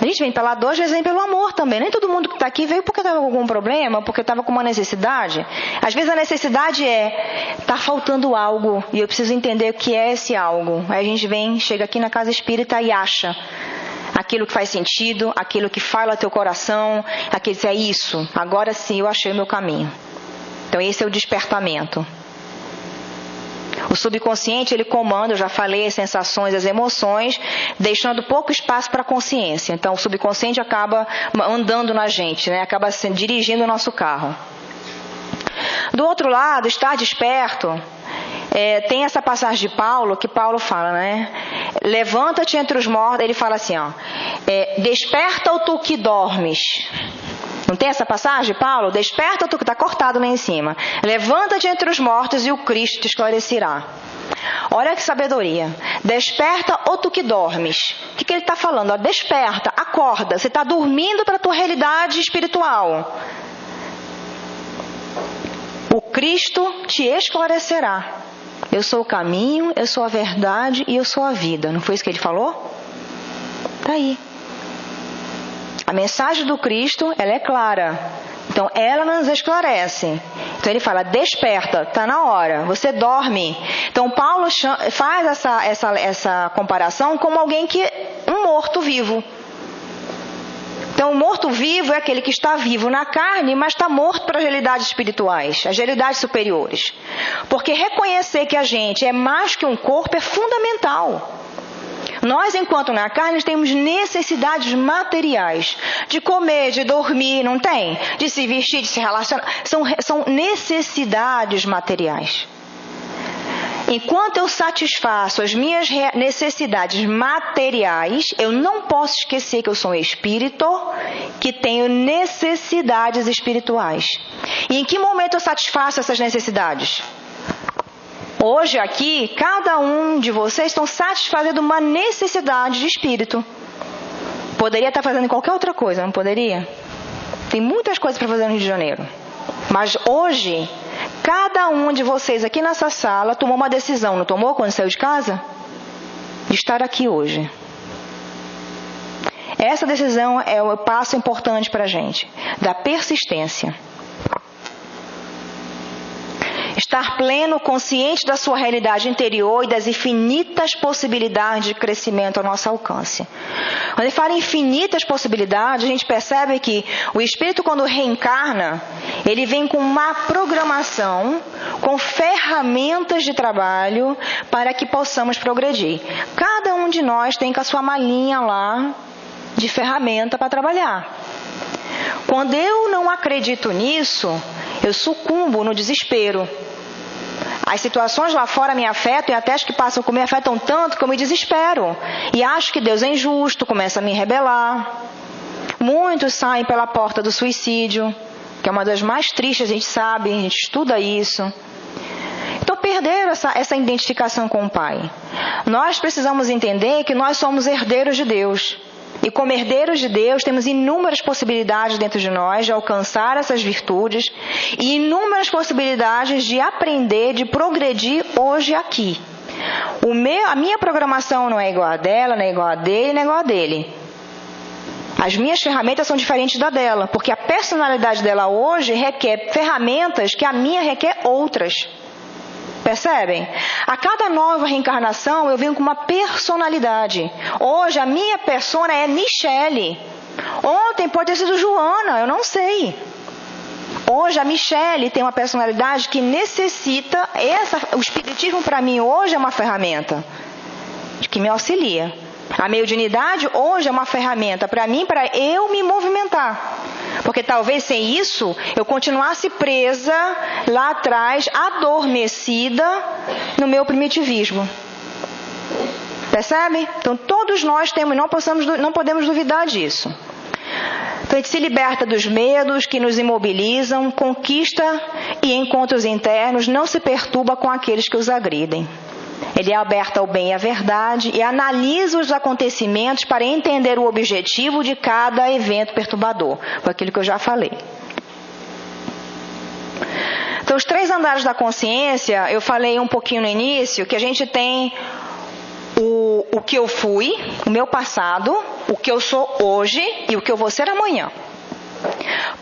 A gente vem pela dor, às vezes vem pelo amor também. Nem todo mundo que está aqui veio porque estava com algum problema, porque estava com uma necessidade. Às vezes a necessidade está faltando algo e eu preciso entender o que é esse algo. Aí a gente vem, chega aqui na casa espírita e acha aquilo que faz sentido, aquilo que fala teu coração, aquilo que é isso. Agora sim eu achei o meu caminho. Então esse é o despertamento. O subconsciente, ele comanda, eu já falei, as sensações, as emoções, deixando pouco espaço para a consciência. Então, o subconsciente acaba andando na gente, né? Acaba dirigindo o nosso carro. Do outro lado, estar desperto tem essa passagem de Paulo, que Paulo fala, né? Levanta-te entre os mortos. Ele fala assim, ó. Desperta o tu que dormes. Não tem essa passagem, Paulo? Desperta tu que está cortado lá em cima. Levanta-te entre os mortos e o Cristo te esclarecerá. Olha que sabedoria. Desperta ou tu que dormes. O que ele está falando? Desperta, acorda. Você está dormindo para a tua realidade espiritual. O Cristo te esclarecerá. Eu sou o caminho, eu sou a verdade e eu sou a vida. Não foi isso que ele falou? Está aí. A mensagem do Cristo, ela é clara. Então, ela nos esclarece. Então, ele fala, desperta, está na hora, você dorme. Então, Paulo faz essa comparação como alguém um morto-vivo. Então, o morto-vivo é aquele que está vivo na carne, mas está morto para as realidades espirituais, as realidades superiores. Porque reconhecer que a gente é mais que um corpo é fundamental. Nós, enquanto na carne, temos necessidades materiais. De comer, de dormir, não tem? De se vestir, de se relacionar. São necessidades materiais. Enquanto eu satisfaço as minhas necessidades materiais, eu não posso esquecer que eu sou um espírito que tenho necessidades espirituais. E em que momento eu satisfaço essas necessidades? Hoje aqui, cada um de vocês estão satisfazendo uma necessidade de espírito. Poderia estar fazendo qualquer outra coisa, não poderia? Tem muitas coisas para fazer no Rio de Janeiro. Mas hoje, cada um de vocês aqui nessa sala tomou uma decisão, não tomou quando saiu de casa? De estar aqui hoje. Essa decisão é o passo importante para a gente, da persistência. Estar pleno, consciente da sua realidade interior e das infinitas possibilidades de crescimento ao nosso alcance. Quando ele fala em infinitas possibilidades, a gente percebe que o espírito, quando reencarna, ele vem com uma programação, com ferramentas de trabalho para que possamos progredir. Cada um de nós tem com a sua malinha lá de ferramenta para trabalhar. Quando eu não acredito nisso, eu sucumbo no desespero. As situações lá fora me afetam e até as que passam comigo me afetam tanto que eu me desespero. E acho que Deus é injusto, começo a me rebelar. Muitos saem pela porta do suicídio, que é uma das mais tristes, a gente sabe, a gente estuda isso. Então perderam essa identificação com o Pai. Nós precisamos entender que nós somos herdeiros de Deus. E como herdeiros de Deus, temos inúmeras possibilidades dentro de nós de alcançar essas virtudes e inúmeras possibilidades de aprender, de progredir hoje aqui. A minha programação não é igual a dela, não é igual a dele, não é igual a dele. As minhas ferramentas são diferentes da dela, porque a personalidade dela hoje requer ferramentas que a minha requer outras. Percebem? A cada nova reencarnação eu venho com uma personalidade. Hoje a minha persona é Michele. Ontem pode ter sido Joana, eu não sei. Hoje a Michele tem uma personalidade que necessita, o espiritismo para mim hoje é uma ferramenta que me auxilia. A mediunidade hoje é uma ferramenta para mim, para eu me movimentar. Porque talvez sem isso eu continuasse presa lá atrás, adormecida no meu primitivismo. Percebe? Então todos nós temos, não podemos duvidar disso. Então a gente se liberta dos medos que nos imobilizam, conquista e encontros internos, não se perturba com aqueles que os agridem. Ele é aberto ao bem e à verdade e analisa os acontecimentos para entender o objetivo de cada evento perturbador. Foi aquilo que eu já falei. Então, os 3 andares da consciência, eu falei um pouquinho no início, que a gente tem o que eu fui, o meu passado, o que eu sou hoje e o que eu vou ser amanhã.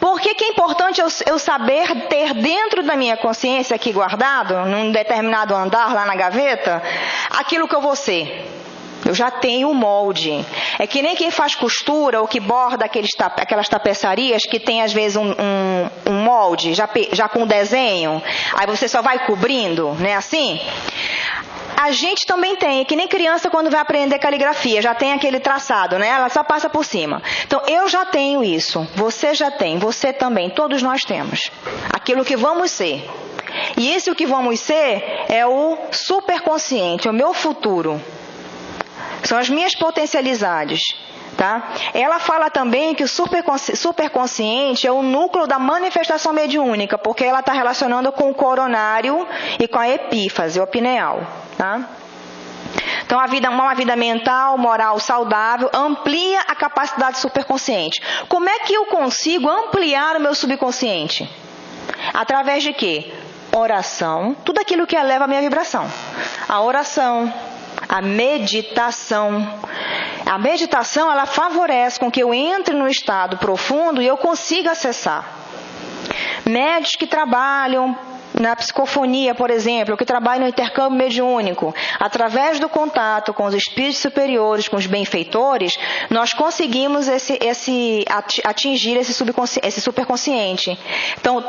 Por que é importante eu saber ter dentro da minha consciência aqui guardado, num determinado andar lá na gaveta, aquilo que eu vou ser? Eu já tenho o molde. É que nem quem faz costura ou que borda aquelas tapeçarias que tem às vezes um molde já com desenho. Aí você só vai cobrindo, não é assim? A gente também tem, é que nem criança quando vai aprender caligrafia, já tem aquele traçado, né? Ela só passa por cima. Então, eu já tenho isso, você já tem, você também, todos nós temos. Aquilo que vamos ser. E esse o que vamos ser é o superconsciente, o meu futuro. São as minhas potencialidades. Tá? Ela fala também que o superconsciente é o núcleo da manifestação mediúnica, porque ela está relacionando com o coronário e com a epífase, o pineal. Tá? Então, uma vida mental, moral, saudável, amplia a capacidade superconsciente. Como é que eu consigo ampliar o meu subconsciente? Através de quê? Oração, tudo aquilo que eleva a minha vibração. A oração, a meditação. A meditação, ela favorece com que eu entre no estado profundo e eu consiga acessar. Médios que trabalham na psicofonia, por exemplo, que trabalham no intercâmbio mediúnico, através do contato com os espíritos superiores, com os benfeitores, nós conseguimos atingir esse superconsciente. Então,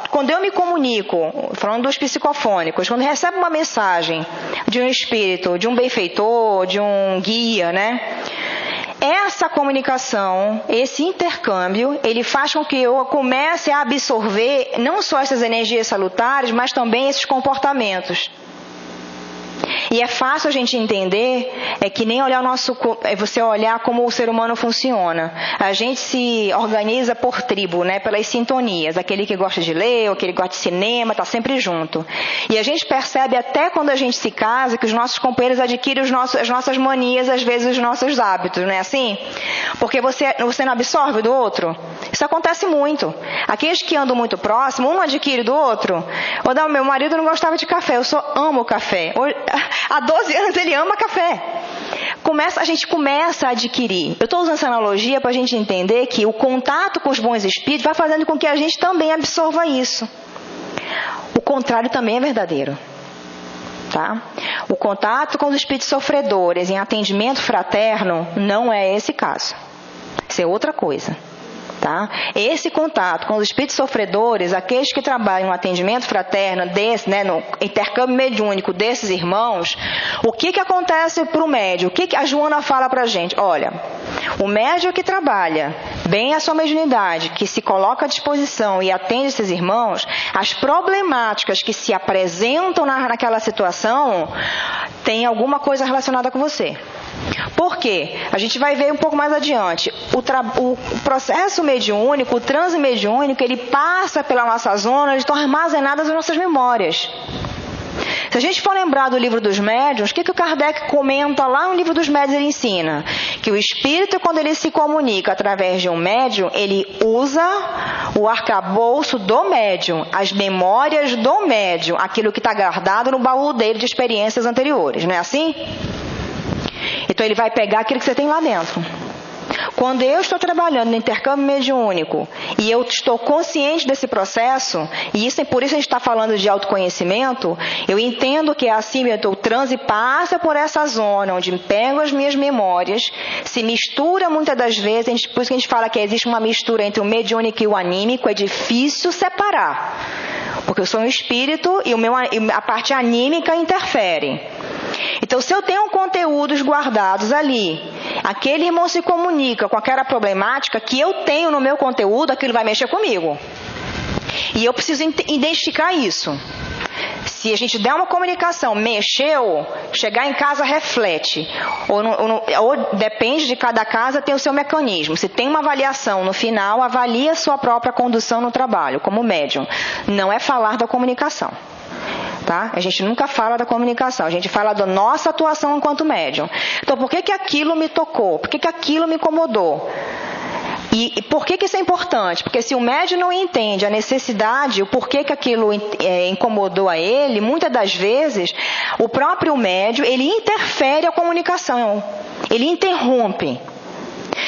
quando eu me comunico, falando dos psicofônicos, quando recebo uma mensagem de um espírito, de um benfeitor, de um guia, né? Essa comunicação, esse intercâmbio, ele faz com que eu comece a absorver não só essas energias salutares, mas também esses comportamentos. E é fácil a gente entender, é que nem olhar você olhar como o ser humano funciona. A gente se organiza por tribo, né, pelas sintonias. Aquele que gosta de ler, aquele que gosta de cinema, está sempre junto. E a gente percebe até quando a gente se casa que os nossos companheiros adquirem as nossas manias, às vezes os nossos hábitos, não é assim? Porque você não absorve do outro. Isso acontece muito. Aqueles que andam muito próximo, um adquire do outro. Meu marido não gostava de café, eu só amo café. Há 12 anos ele ama café. A gente começa a adquirir. Eu estou usando essa analogia para a gente entender que o contato com os bons espíritos vai fazendo com que a gente também absorva isso. O contrário também é verdadeiro. Tá? O contato com os espíritos sofredores em atendimento fraterno não é esse caso. Isso é outra coisa. Tá? Esse contato com os espíritos sofredores, aqueles que trabalham no atendimento fraterno desse, né, no intercâmbio mediúnico desses irmãos, o que acontece para o médium? O que a Joana fala para a gente? Olha, o médium que trabalha bem a sua mediunidade, que se coloca à disposição e atende esses irmãos, as problemáticas que se apresentam naquela situação tem alguma coisa relacionada com você. Por quê? A gente vai ver um pouco mais adiante. O processo mediúnico, o transe mediúnico, ele passa pela nossa zona, onde estão armazenadas as nossas memórias. Se a gente for lembrar do livro dos médiuns, o que o Kardec comenta lá no livro dos médiuns? Ele ensina que o espírito, quando ele se comunica através de um médium, ele usa o arcabouço do médium, as memórias do médium, aquilo que está guardado no baú dele de experiências anteriores, não é assim? Então ele vai pegar aquilo que você tem lá dentro. Quando eu estou trabalhando no intercâmbio mediúnico e eu estou consciente desse processo, e por isso a gente está falando de autoconhecimento, eu entendo que assim o transe passa por essa zona onde pego as minhas memórias, se mistura muitas das vezes, por isso que a gente fala que existe uma mistura entre o mediúnico e o anímico, é difícil separar, porque eu sou um espírito e a parte anímica interfere. Então, se eu tenho conteúdos guardados ali, aquele irmão se comunica com aquela problemática que eu tenho no meu conteúdo, aquilo vai mexer comigo. E eu preciso identificar isso. Se a gente der uma comunicação, mexeu, chegar em casa reflete. Ou depende de cada casa, tem o seu mecanismo. Se tem uma avaliação no final, avalia a sua própria condução no trabalho, como médium. Não é falar da comunicação. Tá? A gente nunca fala da comunicação, a gente fala da nossa atuação enquanto médium. Então, por que aquilo me tocou? Por que aquilo me incomodou? E por que isso é importante? Porque se o médium não entende a necessidade, o porquê que aquilo incomodou a ele, muitas das vezes, o próprio médium, ele interfere a comunicação, ele interrompe.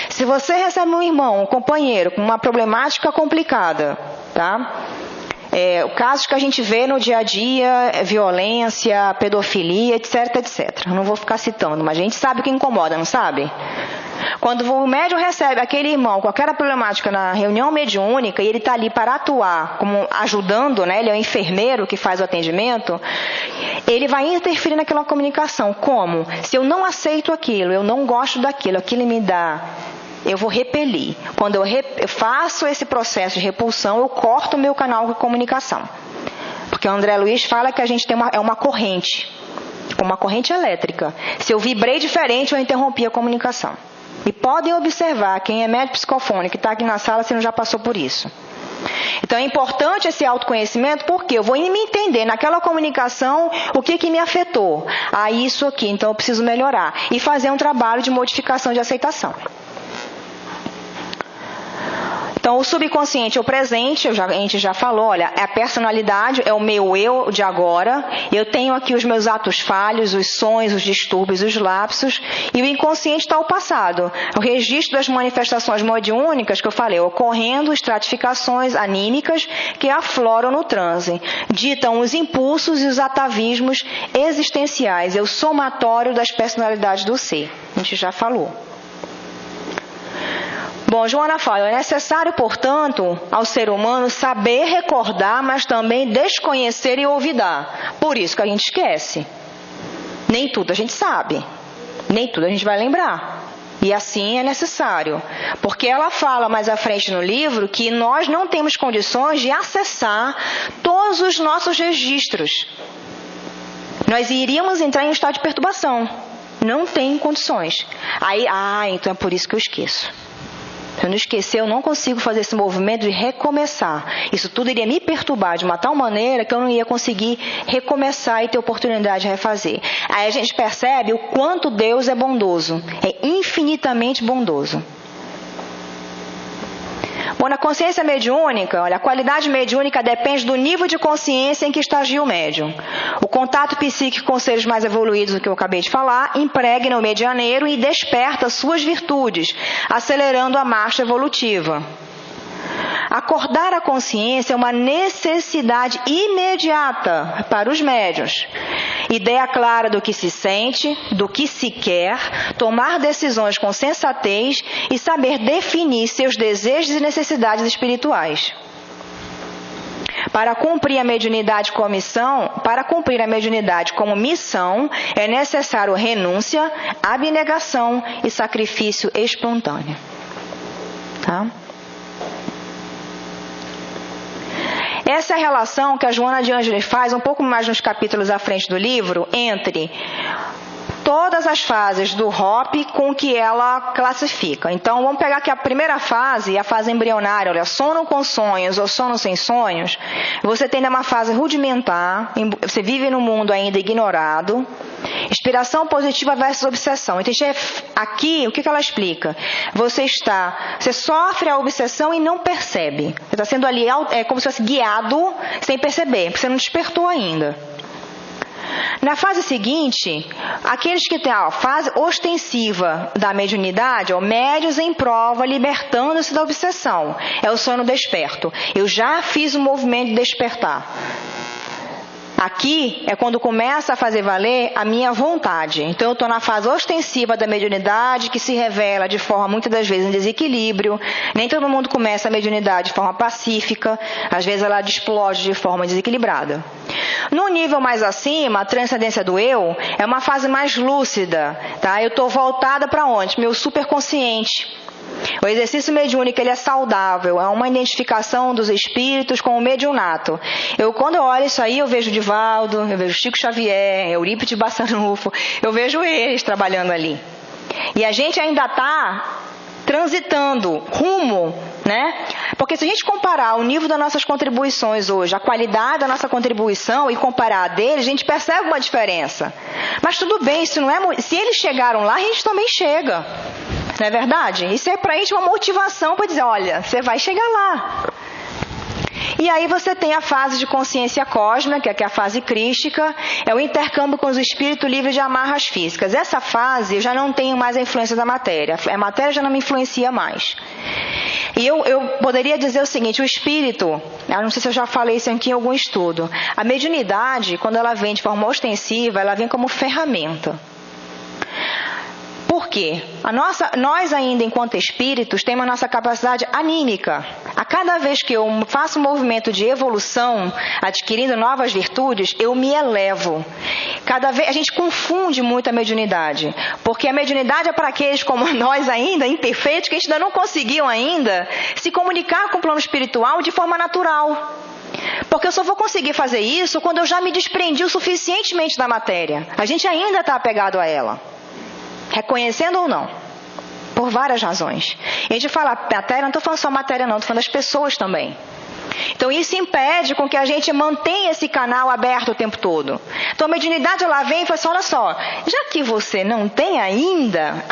Se você recebe um irmão, um companheiro, com uma problemática complicada, tá? Casos que a gente vê no dia a dia, violência, pedofilia, etc, etc. Não vou ficar citando, mas a gente sabe o que incomoda, não sabe? Quando o médium recebe aquele irmão com aquela problemática na reunião mediúnica e ele está ali para atuar, como ajudando, né? Ele é o enfermeiro que faz o atendimento, ele vai interferir naquela comunicação. Como? Se eu não aceito aquilo, eu não gosto daquilo, aquilo me dá... Eu vou repelir. Quando eu faço esse processo de repulsão, eu corto o meu canal de comunicação. Porque o André Luiz fala que a gente tem uma corrente, uma corrente elétrica. Se eu vibrei diferente, eu interrompi a comunicação. E podem observar, quem é médium psicofônico, que está aqui na sala, se não já passou por isso. Então é importante esse autoconhecimento, porque eu vou me entender naquela comunicação o que me afetou. Isso aqui, então eu preciso melhorar. E fazer um trabalho de modificação de aceitação. Então, o subconsciente é o presente, a gente já falou, olha, a personalidade é o meu eu de agora, eu tenho aqui os meus atos falhos, os sonhos, os distúrbios, os lapsos, e o inconsciente está o passado, o registro das manifestações mediúnicas que eu falei, ocorrendo estratificações anímicas que afloram no transe, ditam os impulsos e os atavismos existenciais, é o somatório das personalidades do ser, a gente já falou. Bom, Joana fala, é necessário, portanto, ao ser humano saber recordar, mas também desconhecer e olvidar. Por isso que a gente esquece. Nem tudo a gente sabe, nem tudo a gente vai lembrar. E assim é necessário. Porque ela fala mais à frente no livro que nós não temos condições de acessar todos os nossos registros. Nós iríamos entrar em um estado de perturbação. Não tem condições. Então é por isso que eu esqueço. Se eu não esquecer, eu não consigo fazer esse movimento de recomeçar. Isso tudo iria me perturbar de uma tal maneira que eu não ia conseguir recomeçar e ter oportunidade de refazer. Aí a gente percebe o quanto Deus é bondoso. É infinitamente bondoso. Bom, na consciência mediúnica, olha, a qualidade mediúnica depende do nível de consciência em que estagia o médium. O contato psíquico com seres mais evoluídos, do que eu acabei de falar, impregna o medianeiro e desperta suas virtudes, acelerando a marcha evolutiva. Acordar a consciência é uma necessidade imediata para os médiuns. Ideia clara do que se sente, do que se quer, tomar decisões com sensatez e saber definir seus desejos e necessidades espirituais. Para cumprir a mediunidade como missão, é necessário renúncia, abnegação e sacrifício espontâneo. Tá? Essa é a relação que a Joana de Ângeles faz um pouco mais nos capítulos à frente do livro entre todas as fases do Hop com o que ela classifica. Então, vamos pegar aqui a primeira fase, a fase embrionária, olha, sono com sonhos ou sono sem sonhos. Você tem uma fase rudimentar, você vive num mundo ainda ignorado. Inspiração positiva versus obsessão. Então, aqui, o que ela explica? Você sofre a obsessão e não percebe. Você está sendo ali, é como se fosse guiado sem perceber, porque você não despertou ainda. Na fase seguinte, aqueles que têm a fase ostensiva da mediunidade, médios em prova, libertando-se da obsessão. É o sono desperto. Eu já fiz o movimento de despertar. Aqui é quando começa a fazer valer a minha vontade. Então eu estou na fase ostensiva da mediunidade, que se revela de forma muitas das vezes em desequilíbrio. Nem todo mundo começa a mediunidade de forma pacífica. Às vezes ela explode de forma desequilibrada. No nível mais acima, a transcendência do eu é uma fase mais lúcida. Tá? Eu estou voltada para onde? Meu superconsciente. O exercício mediúnico ele é saudável, é uma identificação dos espíritos com o mediunato. Quando eu olho isso aí, eu vejo Divaldo, eu vejo Chico Xavier, Eurípides Bassanufo, eu vejo eles trabalhando ali. E a gente ainda está transitando rumo, né? Porque se a gente comparar o nível das nossas contribuições hoje, a qualidade da nossa contribuição e comparar a deles, a gente percebe uma diferença. Mas tudo bem, isso não é, se eles chegaram lá, a gente também chega. Não é verdade? Isso é para a gente uma motivação para dizer, olha, você vai chegar lá. E aí você tem a fase de consciência cósmica, que é a fase crística, é o intercâmbio com os espíritos livres de amarras físicas. Essa fase eu já não tenho mais a influência da matéria. A matéria já não me influencia mais. E eu poderia dizer o seguinte, o espírito, eu não sei se eu já falei isso aqui em algum estudo, a mediunidade, quando ela vem de forma ostensiva, ela vem como ferramenta. Por quê? Nós ainda, enquanto espíritos, temos a nossa capacidade anímica. A cada vez que eu faço um movimento de evolução, adquirindo novas virtudes, eu me elevo. A gente confunde muito a mediunidade, porque a mediunidade é para aqueles como nós ainda, imperfeitos, que a gente ainda não conseguiu ainda se comunicar com o plano espiritual de forma natural. Porque eu só vou conseguir fazer isso quando eu já me desprendi o suficientemente da matéria. A gente ainda está apegado a ela. Reconhecendo ou não. Por várias razões. E a gente fala matéria, não estou falando só matéria não, estou falando das pessoas também. Então isso impede com que a gente mantenha esse canal aberto o tempo todo. Então a mediunidade ela vem e fala assim, olha só, já que você não tem ainda,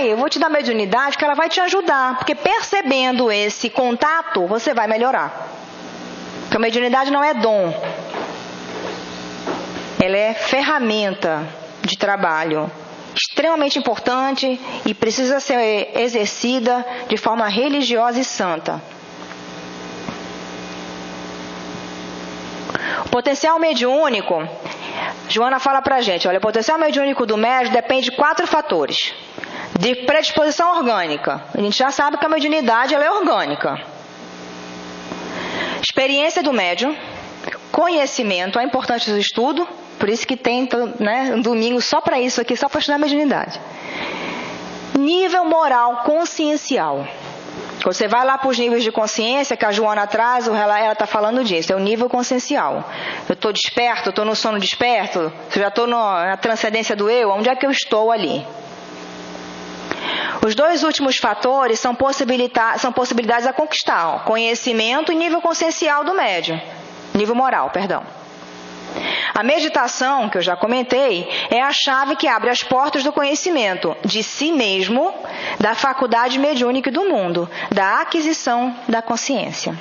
eu vou te dar mediunidade que ela vai te ajudar. Porque percebendo esse contato, você vai melhorar. Porque a mediunidade não é dom. Ela é ferramenta de trabalho. Extremamente importante e precisa ser exercida de forma religiosa e santa. O potencial mediúnico, Joana fala pra gente, olha, o potencial mediúnico do médium depende de 4 fatores. De predisposição orgânica, a gente já sabe que a mediunidade ela é orgânica. Experiência do médium, conhecimento, é importante o estudo, por isso que tem um domingo só para isso aqui, só para estudar a mediunidade. Nível moral consciencial. Quando você vai lá para os níveis de consciência, que a Joana traz, ela está falando disso, é o nível consciencial. Eu estou desperto, eu estou no sono desperto, eu já estou na transcendência do eu, onde é que eu estou ali? Os 2 últimos fatores são possibilidades a conquistar, conhecimento e nível consciencial do médium, nível moral, perdão. A meditação, que eu já comentei, é a chave que abre as portas do conhecimento de si mesmo, da faculdade mediúnica e do mundo, da aquisição da consciência.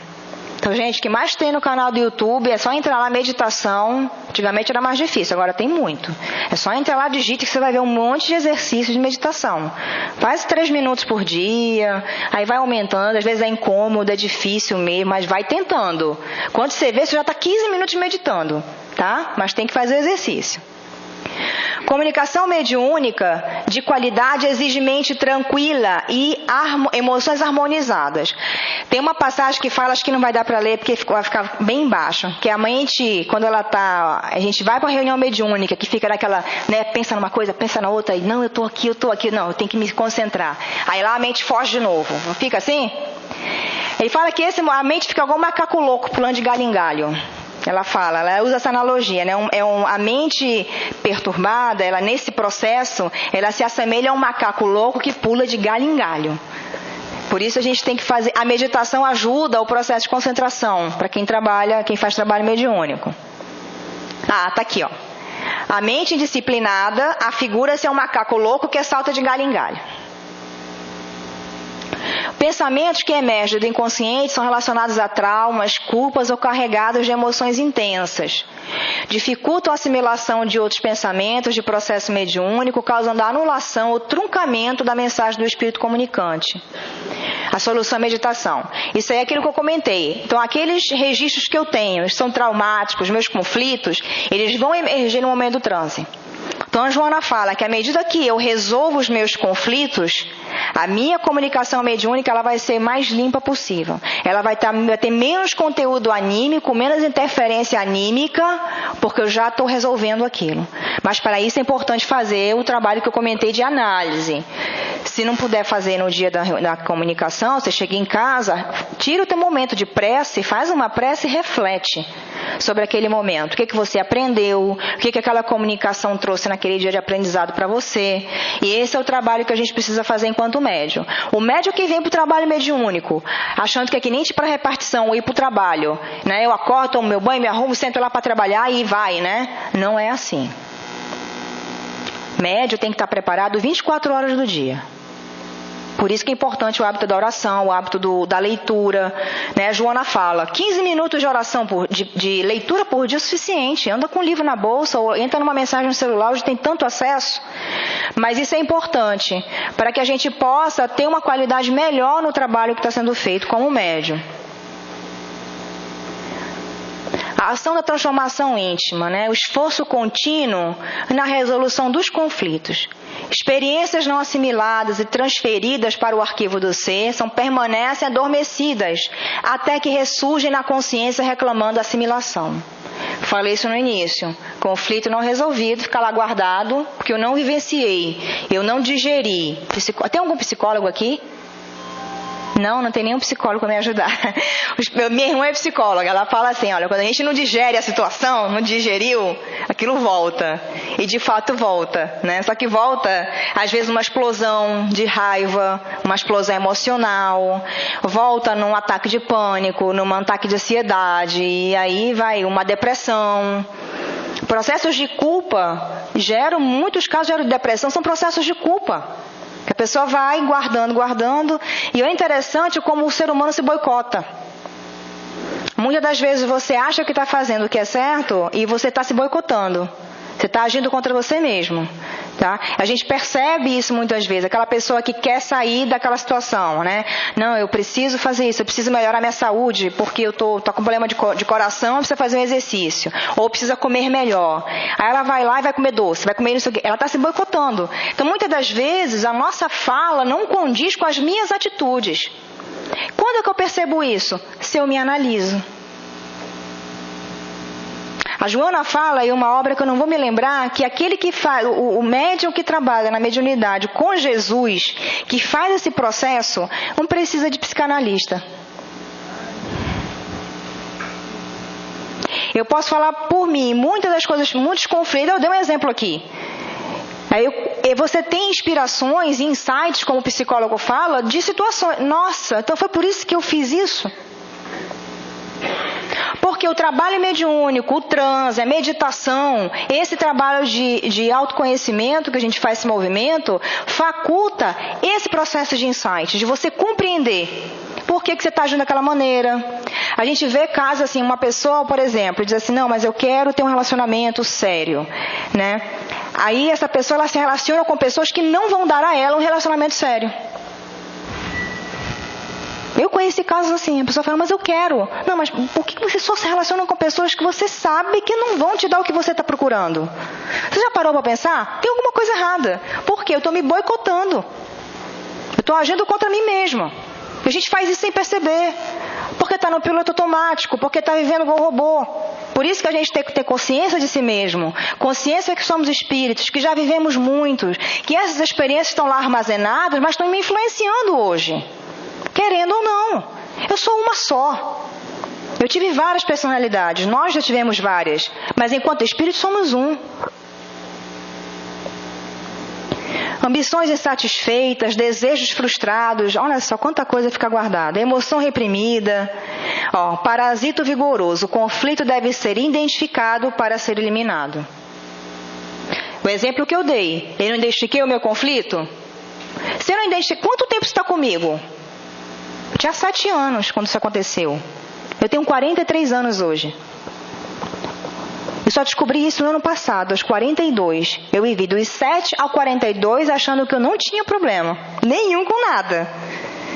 Então, gente, o que mais tem no canal do YouTube é só entrar lá, meditação. Antigamente era mais difícil, agora tem muito. É só entrar lá, digite que você vai ver um monte de exercícios de meditação. Faz 3 minutos por dia, aí vai aumentando, às vezes é incômodo, é difícil mesmo, mas vai tentando. Quando você vê, você já está 15 minutos meditando, tá? Mas tem que fazer o exercício. Comunicação mediúnica de qualidade exige mente tranquila e emoções harmonizadas. Tem uma passagem que fala, acho que não vai dar para ler porque vai ficar bem embaixo, que a mente, quando a gente vai para uma reunião mediúnica, que fica naquela, pensa numa coisa, pensa na outra, e não, eu estou aqui, não, eu tenho que me concentrar. Aí lá a mente foge de novo, não fica assim? Ele fala que a mente fica igual um macaco louco pulando de galho em galho. Ela usa essa analogia, né? A mente perturbada, ela nesse processo, ela se assemelha a um macaco louco que pula de galho em galho. Por isso a gente tem que fazer, a meditação ajuda o processo de concentração, para quem faz trabalho mediúnico. Tá aqui, ó. A mente indisciplinada afigura-se a um macaco louco que salta de galho em galho. Pensamentos que emergem do inconsciente são relacionados a traumas, culpas ou carregados de emoções intensas. Dificultam a assimilação de outros pensamentos de processo mediúnico, causando a anulação ou truncamento da mensagem do espírito comunicante. A solução é a meditação. Isso aí é aquilo que eu comentei. Então, aqueles registros que eu tenho, são traumáticos, meus conflitos, eles vão emergir no momento do transe. Então a Joana fala que à medida que eu resolvo os meus conflitos, a minha comunicação mediúnica ela vai ser mais limpa possível. Ela vai ter menos conteúdo anímico, menos interferência anímica, porque eu já estou resolvendo aquilo. Mas para isso é importante fazer o trabalho que eu comentei de análise. Se não puder fazer no dia da comunicação, você chega em casa, tira o teu momento de prece, faz uma prece e reflete sobre aquele momento. O que você aprendeu, o que aquela comunicação trouxe naquele dia de aprendizado para você. E esse é o trabalho que a gente precisa fazer enquanto médium. O médium que vem para o trabalho mediúnico, achando que é que nem para repartição ou ir para o trabalho, né? Eu acordo, tomo meu banho, me arrumo, sento lá para trabalhar e vai, né? Não é assim. Médium tem que estar preparado 24 horas do dia. Por isso que é importante o hábito da oração, o hábito da leitura, né? A Joana fala, 15 minutos de oração, de leitura por dia é suficiente. Anda com um livro na bolsa ou entra numa mensagem no celular, hoje tem tanto acesso. Mas isso é importante para que a gente possa ter uma qualidade melhor no trabalho que está sendo feito como médium. A ação da transformação íntima, né? O esforço contínuo na resolução dos conflitos. Experiências não assimiladas e transferidas para o arquivo do ser permanecem adormecidas até que ressurgem na consciência reclamando assimilação. Falei isso no início. Conflito não resolvido, fica lá guardado, porque eu não vivenciei, eu não digeri. Tem algum psicólogo aqui? Não tem nenhum psicólogo para me ajudar. Minha irmã é psicóloga, ela fala assim, olha, quando a gente não digere a situação, não digeriu, aquilo volta. E de fato volta, né? Só que volta, às vezes, uma explosão de raiva, uma explosão emocional, volta num ataque de pânico, num ataque de ansiedade, e aí vai uma depressão. Processos de culpa muitos casos de depressão são processos de culpa. Que a pessoa vai guardando, e é interessante como o ser humano se boicota. Muitas das vezes você acha que está fazendo o que é certo e você está se boicotando. Você está agindo contra você mesmo. Tá? A gente percebe isso muitas vezes. Aquela pessoa que quer sair daquela situação, né? Não, eu preciso fazer isso, eu preciso melhorar minha saúde, porque eu tô com problema de coração, precisa fazer um exercício. Ou precisa comer melhor. Aí ela vai lá e vai comer doce, vai comer isso aqui. Ela está se boicotando. Então, muitas das vezes, a nossa fala não condiz com as minhas atitudes. Quando é que eu percebo isso? Se eu me analiso. A Joana fala em uma obra que eu não vou me lembrar, que aquele que faz, o médium que trabalha na mediunidade com Jesus, que faz esse processo, não precisa de psicanalista. Eu posso falar por mim, muitas das coisas, muitos conflitos, eu dei um exemplo aqui. Aí você tem inspirações e insights, como o psicólogo fala, de situações. Nossa, então foi por isso que eu fiz isso? Porque o trabalho mediúnico, o transe, a meditação, esse trabalho de autoconhecimento que a gente faz esse movimento, faculta esse processo de insight, de você compreender por que você está agindo daquela maneira. A gente vê casos assim, uma pessoa, por exemplo, diz assim, não, mas eu quero ter um relacionamento sério, né? Aí essa pessoa ela se relaciona com pessoas que não vão dar a ela um relacionamento sério. Eu conheci casos assim, a pessoa fala, mas eu quero. Não, mas por que você só se relaciona com pessoas que você sabe que não vão te dar o que você está procurando? Você já parou para pensar? Tem alguma coisa errada. Por quê? Eu estou me boicotando. Eu estou agindo contra mim mesmo. A gente faz isso sem perceber. Porque está no piloto automático, porque está vivendo igual robô. Por isso que a gente tem que ter consciência de si mesmo. Consciência que somos espíritos, que já vivemos muitos, que essas experiências estão lá armazenadas, mas estão me influenciando hoje. Querendo ou não. Eu sou uma só. Eu tive várias personalidades. Nós já tivemos várias. Mas enquanto espírito somos um. Ambições insatisfeitas, desejos frustrados. Olha só quanta coisa fica guardada. Emoção reprimida. Parasito vigoroso. O conflito deve ser identificado para ser eliminado. O exemplo que eu dei. Eu não identifiquei o meu conflito? Se eu não identifiquei, quanto tempo você está comigo? Eu tinha 7 anos quando isso aconteceu. Eu tenho 43 anos hoje. Eu só descobri isso no ano passado, aos 42. Eu vivi dos 7 ao 42 achando que eu não tinha problema. Nenhum com nada.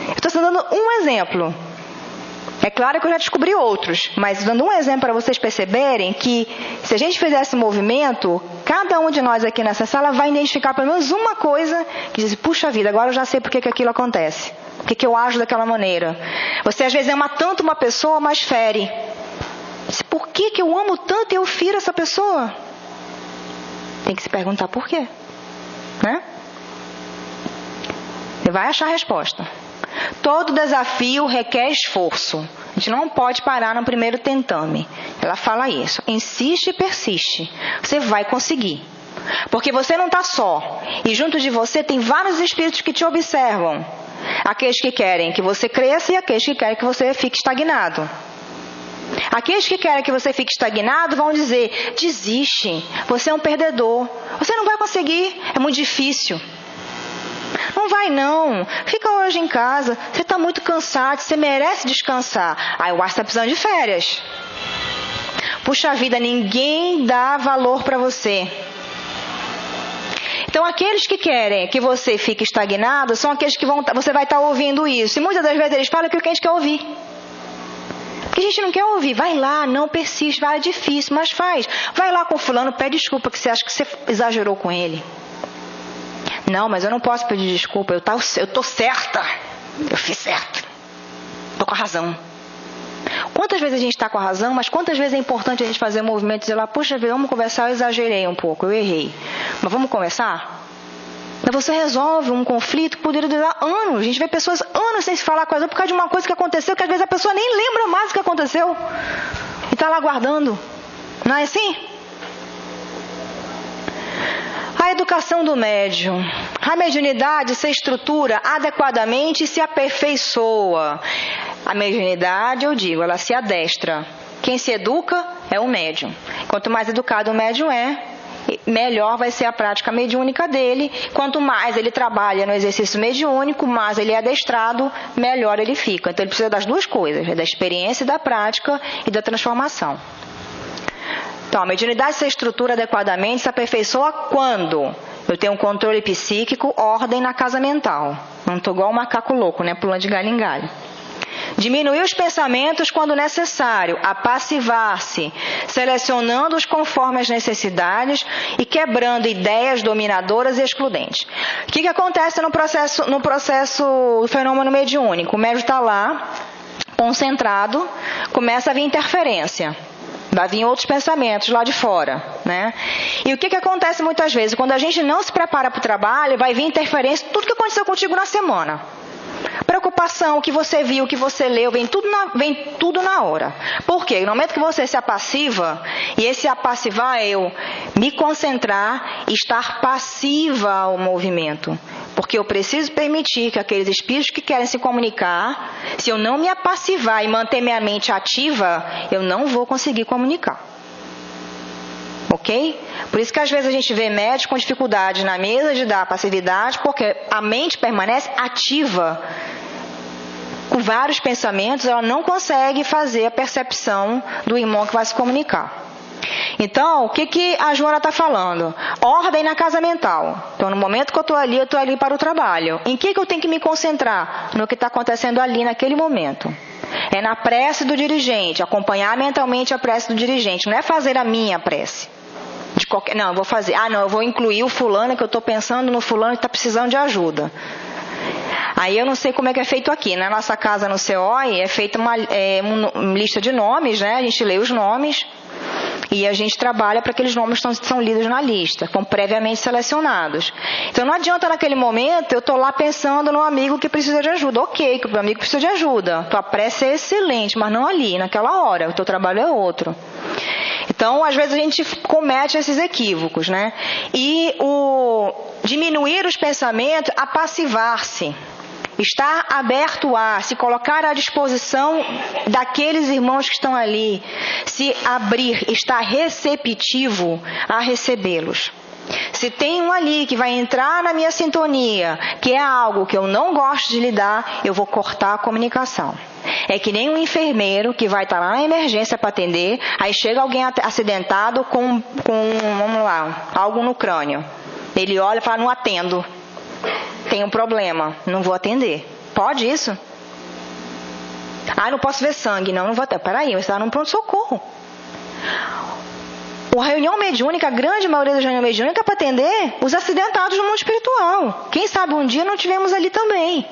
Eu estou só dando um exemplo. É claro que eu já descobri outros, mas dando um exemplo para vocês perceberem que se a gente fizer esse movimento, cada um de nós aqui nessa sala vai identificar pelo menos uma coisa que diz, puxa vida, agora eu já sei por que aquilo acontece. Por que eu ajo daquela maneira? Você às vezes ama tanto uma pessoa, mas fere. Por que eu amo tanto e eu firo essa pessoa? Tem que se perguntar por quê. Né? Você vai achar a resposta. Todo desafio requer esforço. A gente não pode parar no primeiro tentame. Ela fala isso. Insiste e persiste. Você vai conseguir. Porque você não está só. E junto de você tem vários espíritos que te observam. Aqueles que querem que você cresça e aqueles que querem que você fique estagnado. Aqueles que querem que você fique estagnado vão dizer, desiste, você é um perdedor, você não vai conseguir, é muito difícil. Não vai não, fica hoje em casa, você está muito cansado, você merece descansar. Eu acho que você está precisando de férias. Puxa vida, ninguém dá valor para você. Então, aqueles que querem que você fique estagnado são aqueles que você vai estar ouvindo isso. E muitas das vezes eles falam aquilo que a gente quer ouvir. Porque a gente não quer ouvir. Vai lá, não persiste, vai, é difícil, mas faz. Vai lá com fulano, pede desculpa que você acha que você exagerou com ele. Não, mas eu não posso pedir desculpa, eu tô certa. Eu fiz certo. Tô com a razão. Quantas vezes a gente está com a razão, mas quantas vezes é importante a gente fazer um movimento e dizer lá, puxa vida, vamos conversar, eu exagerei um pouco, eu errei. Mas vamos conversar? Aí você resolve um conflito que poderia durar anos. A gente vê pessoas anos sem se falar com as outras por causa de uma coisa que aconteceu, que às vezes a pessoa nem lembra mais do que aconteceu. E está lá guardando. Não é assim? A educação do médium. A mediunidade se estrutura adequadamente e se aperfeiçoa. A mediunidade, eu digo, ela se adestra. Quem se educa é o médium. Quanto mais educado o médium é, melhor vai ser a prática mediúnica dele. Quanto mais ele trabalha no exercício mediúnico, mais ele é adestrado, melhor ele fica. Então ele precisa das duas coisas, da experiência e da prática e da transformação. Então, a mediunidade se estrutura adequadamente, se aperfeiçoa quando eu tenho um controle psíquico, ordem na casa mental. Não estou igual um macaco louco, né? Pulando de galho em galho. Diminuir os pensamentos quando necessário, apassivar-se, selecionando-os conforme as necessidades e quebrando ideias dominadoras e excludentes. O que acontece no processo do fenômeno mediúnico? O médium está lá, concentrado, começa a vir interferência. Vai vir outros pensamentos lá de fora, né? E o que acontece muitas vezes? Quando a gente não se prepara para o trabalho, vai vir interferência, tudo que aconteceu contigo na semana. Preocupação, o que você viu, o que você leu, vem tudo na hora. Por quê? No momento que você se apassiva, e esse apassivar é eu me concentrar e estar passiva ao movimento. Porque eu preciso permitir que aqueles espíritos que querem se comunicar, se eu não me apassivar e manter minha mente ativa, eu não vou conseguir comunicar. Ok? Por isso que às vezes a gente vê médicos com dificuldade na mesa de dar passividade, porque a mente permanece ativa. Com vários pensamentos, ela não consegue fazer a percepção do irmão que vai se comunicar. Então, o que a Joana está falando? Ordem na casa mental. Então, no momento que eu estou ali para o trabalho. Em que eu tenho que me concentrar? No que está acontecendo ali naquele momento. É na prece do dirigente, acompanhar mentalmente a prece do dirigente. Não é fazer a minha prece. Não, eu vou fazer. Eu vou incluir o fulano, que eu estou pensando no fulano que está precisando de ajuda. Aí eu não sei como é que é feito aqui. Na nossa casa no COI é feita uma lista de nomes, né? A gente lê os nomes e a gente trabalha para que aqueles nomes são lidos na lista, como previamente selecionados. Então não adianta naquele momento eu estou lá pensando no amigo que precisa de ajuda. Ok, que o meu amigo precisa de ajuda. Tua prece é excelente, mas não ali, naquela hora. O teu trabalho é outro. Então, às vezes a gente comete esses equívocos, né? E diminuir os pensamentos, apassivar-se. Estar aberto a, se colocar à disposição daqueles irmãos que estão ali, se abrir, estar receptivo a recebê-los. Se tem um ali que vai entrar na minha sintonia, que é algo que eu não gosto de lidar, eu vou cortar a comunicação. É que nem um enfermeiro que vai estar lá na emergência para atender, aí chega alguém acidentado com vamos lá, algo no crânio. Ele olha e fala, não atendo. Tem um problema, não vou atender. Pode isso? Não posso ver sangue. Não vou atender. Peraí, você está num pronto-socorro. A reunião mediúnica, a grande maioria da reunião mediúnica é para atender os acidentados no mundo espiritual. Quem sabe um dia não tivemos ali também.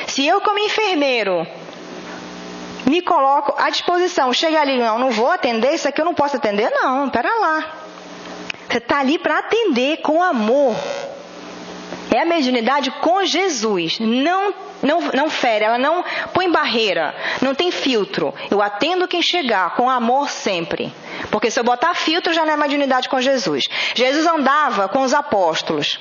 Se eu, como enfermeiro, me coloco à disposição, chega ali, não vou atender, isso aqui eu não posso atender, não, pera lá. Você está ali para atender com amor. É a mediunidade com Jesus. Não fere, ela não põe barreira, não tem filtro. Eu atendo quem chegar, com amor sempre. Porque se eu botar filtro, já não é mediunidade com Jesus. Jesus andava com os apóstolos.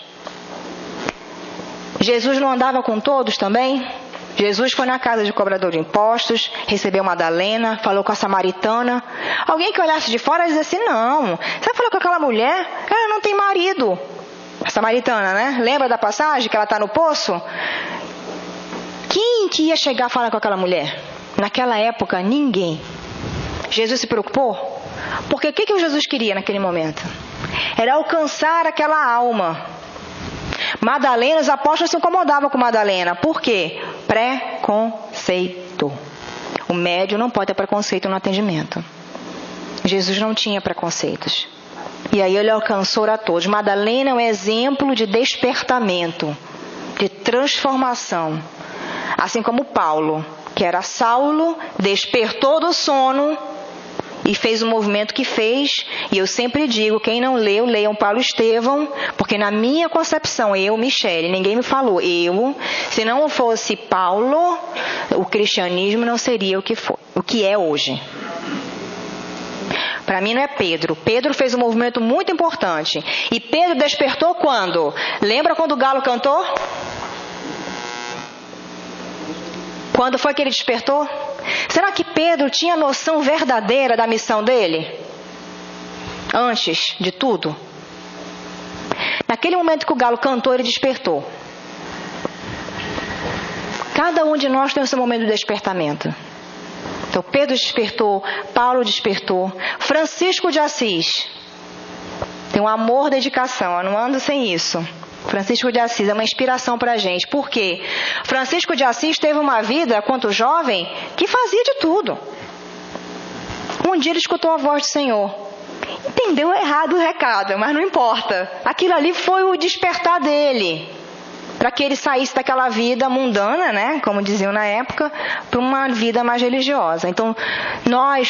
Jesus não andava com todos também? Jesus foi na casa de cobrador de impostos, recebeu Madalena, falou com a samaritana. Alguém que olhasse de fora dizia assim, não. Você falou com aquela mulher? Ela não tem marido. A samaritana, né? Lembra da passagem que ela está no poço? Quem que ia chegar a falar com aquela mulher? Naquela época, ninguém. Jesus se preocupou? Porque o que Jesus queria naquele momento? Era alcançar aquela alma. Madalena, os apóstolos se incomodavam com Madalena. Por quê? Preconceito. O médium não pode ter preconceito no atendimento. Jesus não tinha preconceitos. E aí ele alcançou a todos. Madalena é um exemplo de despertamento, de transformação. Assim como Paulo, que era Saulo, despertou do sono e fez o movimento que fez. E eu sempre digo, quem não leu, leiam Paulo Estevão, porque na minha concepção, eu, Michele, ninguém me falou, se não fosse Paulo, o cristianismo não seria o que é hoje. Para mim não é Pedro. Pedro fez um movimento muito importante. E Pedro despertou quando? Lembra quando o galo cantou? Quando foi que ele despertou? Será que Pedro tinha noção verdadeira da missão dele? Antes de tudo? Naquele momento que o galo cantou, ele despertou. Cada um de nós tem o seu momento de despertamento. Então Pedro despertou, Paulo despertou, Francisco de Assis tem um amor, dedicação, eu não ando sem isso. Francisco de Assis é uma inspiração para a gente. Por quê? Francisco de Assis teve uma vida, quanto jovem, que fazia de tudo. Um dia ele escutou a voz do Senhor. Entendeu errado o recado, mas não importa. Aquilo ali foi o despertar dele. Para que ele saísse daquela vida mundana, né, como diziam na época, para uma vida mais religiosa. Então,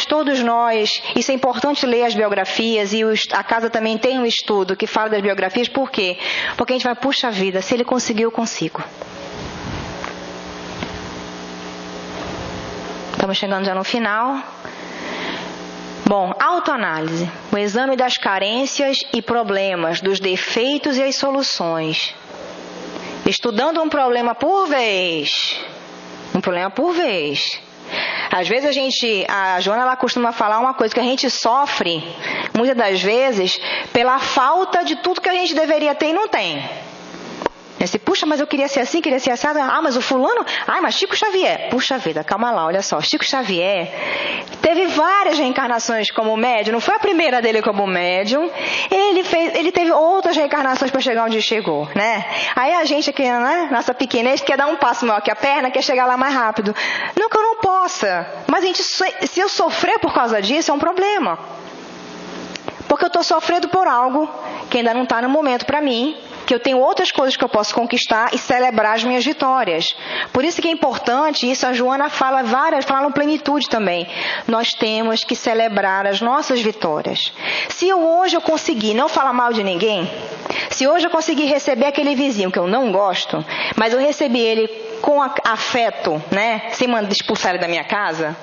todos nós, isso é importante ler as biografias, e a casa também tem um estudo que fala das biografias. Por quê? Porque a gente vai, puxa vida, se ele conseguiu, eu consigo. Estamos chegando já no final. Bom, autoanálise. O exame das carências e problemas, dos defeitos e as soluções. Estudando um problema por vez. Um problema por vez. Às vezes a Joana ela costuma falar uma coisa, que a gente sofre, muitas das vezes, pela falta de tudo que a gente deveria ter e não tem. Puxa, mas eu queria ser assim, queria ser assado. Mas o fulano... mas Chico Xavier. Puxa vida, calma lá, olha só. Chico Xavier teve várias reencarnações como médium. Não foi a primeira dele como médium. Ele teve outras reencarnações para chegar onde chegou, né? Aí a gente aqui, né, nossa pequenez, quer dar um passo maior que a perna, quer chegar lá mais rápido. Não que eu não possa. Mas se eu sofrer por causa disso, é um problema. Porque eu estou sofrendo por algo que ainda não está no momento para mim, que eu tenho outras coisas que eu posso conquistar e celebrar as minhas vitórias. Por isso que é importante, isso a Joana fala no plenitude também. Nós temos que celebrar as nossas vitórias. Se hoje eu conseguir não falar mal de ninguém, se hoje eu conseguir receber aquele vizinho que eu não gosto, mas eu recebi ele com afeto, né, sem mandar expulsar ele da minha casa,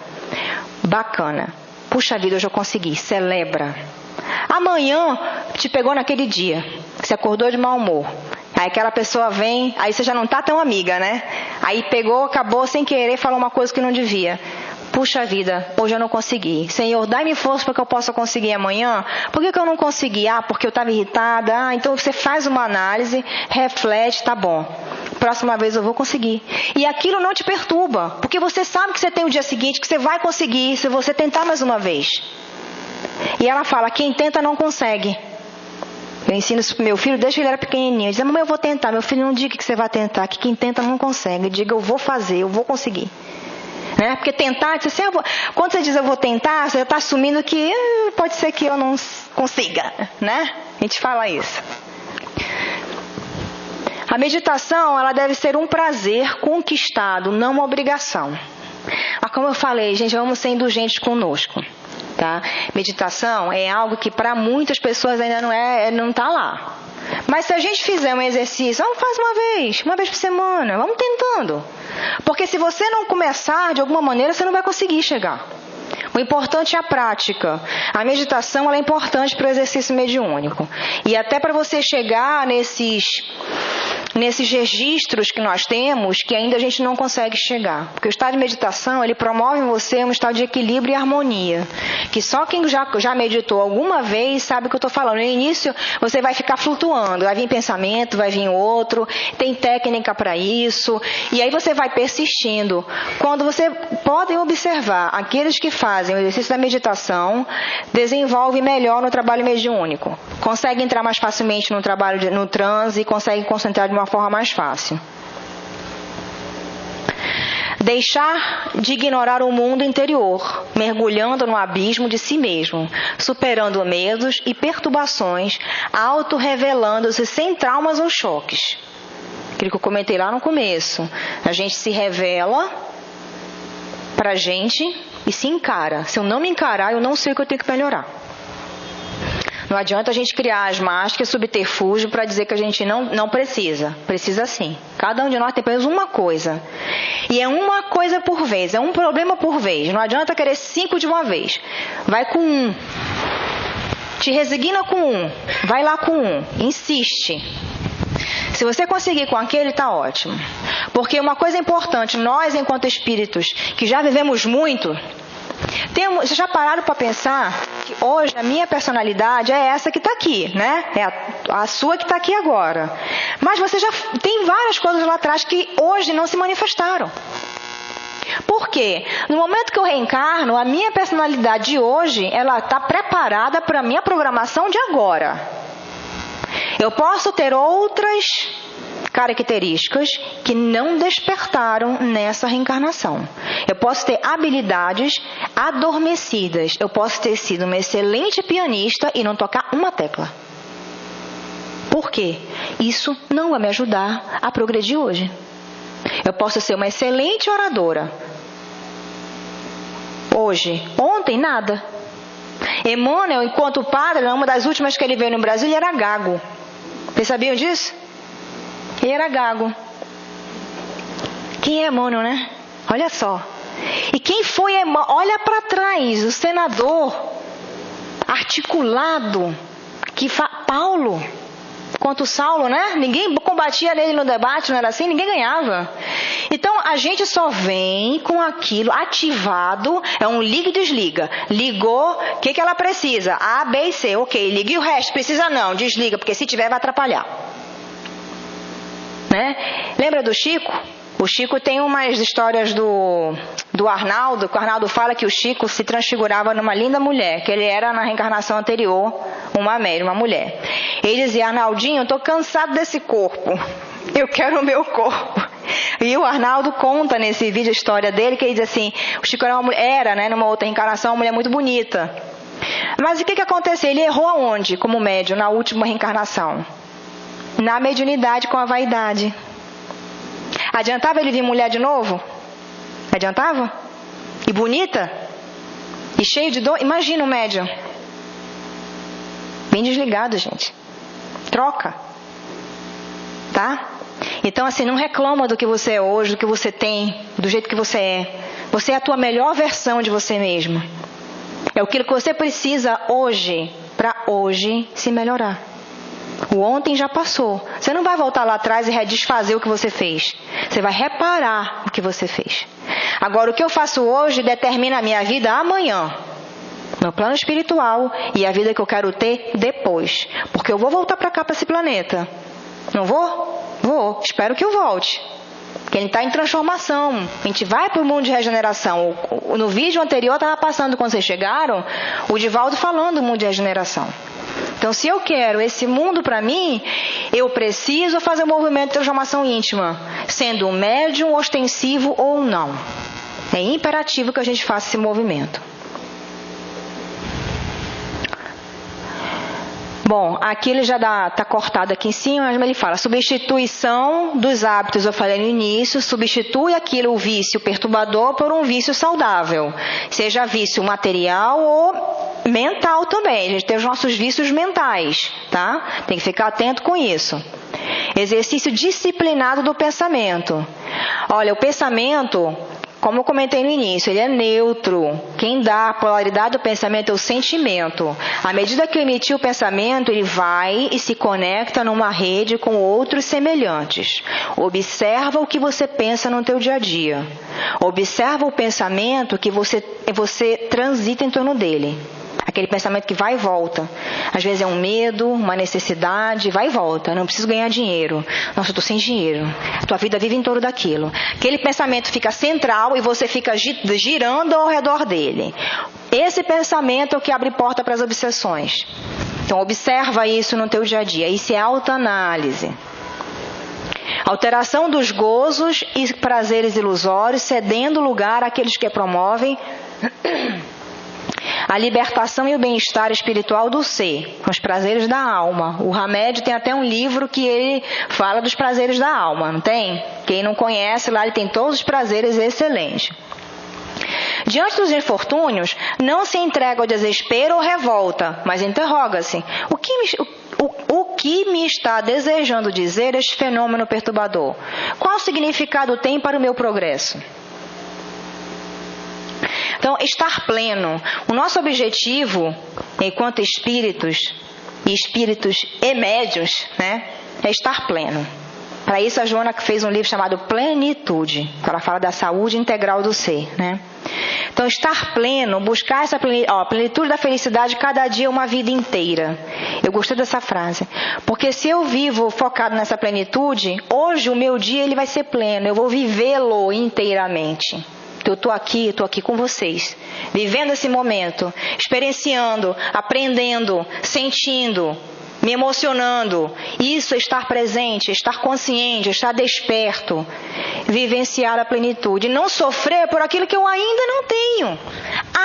bacana. Puxa vida, hoje eu consegui, celebra. Amanhã te pegou naquele dia, você acordou de mau humor. Aí aquela pessoa vem, aí você já não está tão amiga, né? Aí pegou, acabou sem querer, falou uma coisa que não devia. Puxa vida, hoje eu não consegui. Senhor, dai-me força para que eu possa conseguir amanhã. Por que eu não consegui? Porque eu estava irritada. Então você faz uma análise, reflete, tá bom. Próxima vez eu vou conseguir. E aquilo não te perturba, porque você sabe que você tem o dia seguinte, que você vai conseguir, se você tentar mais uma vez. E ela fala, quem tenta não consegue. Eu ensino isso pro meu filho desde que ele era pequenininho. Ele diz, mamãe, eu vou tentar. Meu filho, não diga que você vai tentar, que quem tenta não consegue. Diga, eu vou fazer, eu vou conseguir. Né? Porque tentar, assim, quando você diz eu vou tentar, você está assumindo que pode ser que eu não consiga. Né? A gente fala isso. A meditação, ela deve ser um prazer conquistado, não uma obrigação. Mas como eu falei, gente, vamos ser indulgentes conosco. Tá? Meditação é algo que para muitas pessoas ainda não está lá. Mas se a gente fizer um exercício, faz uma vez por semana, vamos tentando. Porque se você não começar, de alguma maneira, você não vai conseguir chegar. O importante é a prática. A meditação ela é importante para o exercício mediúnico. E até para você chegar nesses registros que nós temos, que ainda a gente não consegue chegar. Porque o estado de meditação, ele promove em você um estado de equilíbrio e harmonia. Que só quem já meditou alguma vez sabe o que eu estou falando. No início, você vai ficar flutuando. Vai vir pensamento, vai vir outro. Tem técnica para isso. E aí você vai persistindo. Quando você podem observar, aqueles que fazem o exercício da meditação, desenvolve melhor no trabalho mediúnico. Consegue entrar mais facilmente no transe e consegue concentrar de uma forma mais fácil. Deixar de ignorar o mundo interior, mergulhando no abismo de si mesmo, superando medos e perturbações, auto-revelando-se sem traumas ou choques. Aquilo que eu comentei lá no começo. A gente se revela pra gente e se encara. Se eu não me encarar, eu não sei o que eu tenho que melhorar. Não adianta a gente criar as máscaras, subterfúgio para dizer que a gente não precisa. Precisa sim. Cada um de nós tem pelo menos uma coisa. E é uma coisa por vez, é um problema por vez. Não adianta querer 5 de uma vez. Vai com 1. Te resigna com 1. Vai lá com 1. Insiste. Se você conseguir com aquele, está ótimo. Porque uma coisa importante, nós enquanto espíritos que já vivemos muito, vocês já pararam para pensar que hoje a minha personalidade é essa que está aqui, né? É a sua que está aqui agora. Mas você já tem várias coisas lá atrás que hoje não se manifestaram. Por quê? No momento que eu reencarno, a minha personalidade de hoje, ela está preparada para a minha programação de agora. Eu posso ter outras características que não despertaram nessa reencarnação. Eu posso ter habilidades adormecidas. Eu posso ter sido uma excelente pianista e não tocar uma tecla. Por quê? Isso não vai me ajudar a progredir hoje. Eu posso ser uma excelente oradora. Hoje, ontem, nada. Emmanuel, enquanto padre, uma das últimas que ele veio no Brasil, ele era gago. Vocês sabiam disso? Ele era gago. Quem é Emmanuel, né? Olha só. E quem foi Emmanuel? Olha para trás, o senador articulado, Paulo, quanto Saulo, né? Ninguém combatia nele no debate, não era assim? Ninguém ganhava. Então, a gente só vem com aquilo ativado, é um liga e desliga. Ligou, o que ela precisa? A, B e C, ok, liga. E o resto? Precisa não, desliga, porque se tiver vai atrapalhar. Né? Lembra do Chico? O Chico tem umas histórias do Arnaldo, que o Arnaldo fala que o Chico se transfigurava numa linda mulher, que ele era na reencarnação anterior uma mulher. Ele dizia, Arnaldinho, eu estou cansado desse corpo, eu quero o meu corpo. E o Arnaldo conta nesse vídeo a história dele, que ele diz assim, o Chico era, né, numa outra reencarnação, uma mulher muito bonita. Mas o que aconteceu? Ele errou aonde, como médium, na última reencarnação? Na mediunidade com a vaidade. Adiantava ele vir mulher de novo? Adiantava? E bonita? E cheio de dor? Imagina o médium. Bem desligado, gente. Troca. Tá? Então, assim, não reclama do que você é hoje, do que você tem, do jeito que você é. Você é a tua melhor versão de você mesmo. É aquilo que você precisa hoje, para hoje se melhorar. O ontem já passou. Você não vai voltar lá atrás e redesfazer o que você fez. Você vai reparar o que você fez. Agora, o que eu faço hoje determina a minha vida amanhã. No plano espiritual e a vida que eu quero ter depois. Porque eu vou voltar para cá, para esse planeta. Não vou? Vou. Espero que eu volte. Porque ele está em transformação. A gente vai para o mundo de regeneração. No vídeo anterior estava passando, quando vocês chegaram, o Divaldo falando do mundo de regeneração. Então, se eu quero esse mundo para mim, eu preciso fazer um movimento de transformação íntima, sendo um médium ostensivo ou não. É imperativo que a gente faça esse movimento. Bom, aqui ele já está cortado aqui em cima, mas ele fala, substituição dos hábitos, eu falei no início, substitui o vício perturbador por um vício saudável, seja vício material ou mental também. A gente tem os nossos vícios mentais, tá? Tem que ficar atento com isso. Exercício disciplinado do pensamento. Olha, o pensamento, como eu comentei no início, ele é neutro. Quem dá a polaridade do pensamento é o sentimento. À medida que eu emitir o pensamento, ele vai e se conecta numa rede com outros semelhantes. Observa o que você pensa no teu dia a dia. Observa o pensamento que você transita em torno dele. Aquele pensamento que vai e volta. Às vezes é um medo, uma necessidade, vai e volta. Não preciso ganhar dinheiro. Nossa, eu estou sem dinheiro. A tua vida vive em torno daquilo. Aquele pensamento fica central e você fica girando ao redor dele. Esse pensamento é o que abre porta para as obsessões. Então observa isso no teu dia a dia. Isso é autoanálise. Alteração dos gozos e prazeres ilusórios, cedendo lugar àqueles que promovem a libertação e o bem-estar espiritual do ser, os prazeres da alma. O Hamed tem até um livro que ele fala dos prazeres da alma, não tem? Quem não conhece, lá ele tem todos os prazeres excelentes. Diante dos infortúnios, não se entrega ao desespero ou revolta, mas interroga-se: o que me está desejando dizer este fenômeno perturbador? Qual significado tem para o meu progresso? Então, estar pleno. O nosso objetivo, enquanto espíritos e médiuns, né, é estar pleno. Para isso, a Joana fez um livro chamado Plenitude, que ela fala da saúde integral do ser, né? Então, estar pleno, buscar essa plenitude da felicidade, cada dia uma vida inteira. Eu gostei dessa frase. Porque se eu vivo focado nessa plenitude, hoje o meu dia ele vai ser pleno, eu vou vivê-lo inteiramente. Eu estou aqui com vocês, vivendo esse momento, experienciando, aprendendo, sentindo, me emocionando. Isso é estar presente, estar consciente, estar desperto, vivenciar a plenitude. Não sofrer por aquilo que eu ainda não tenho.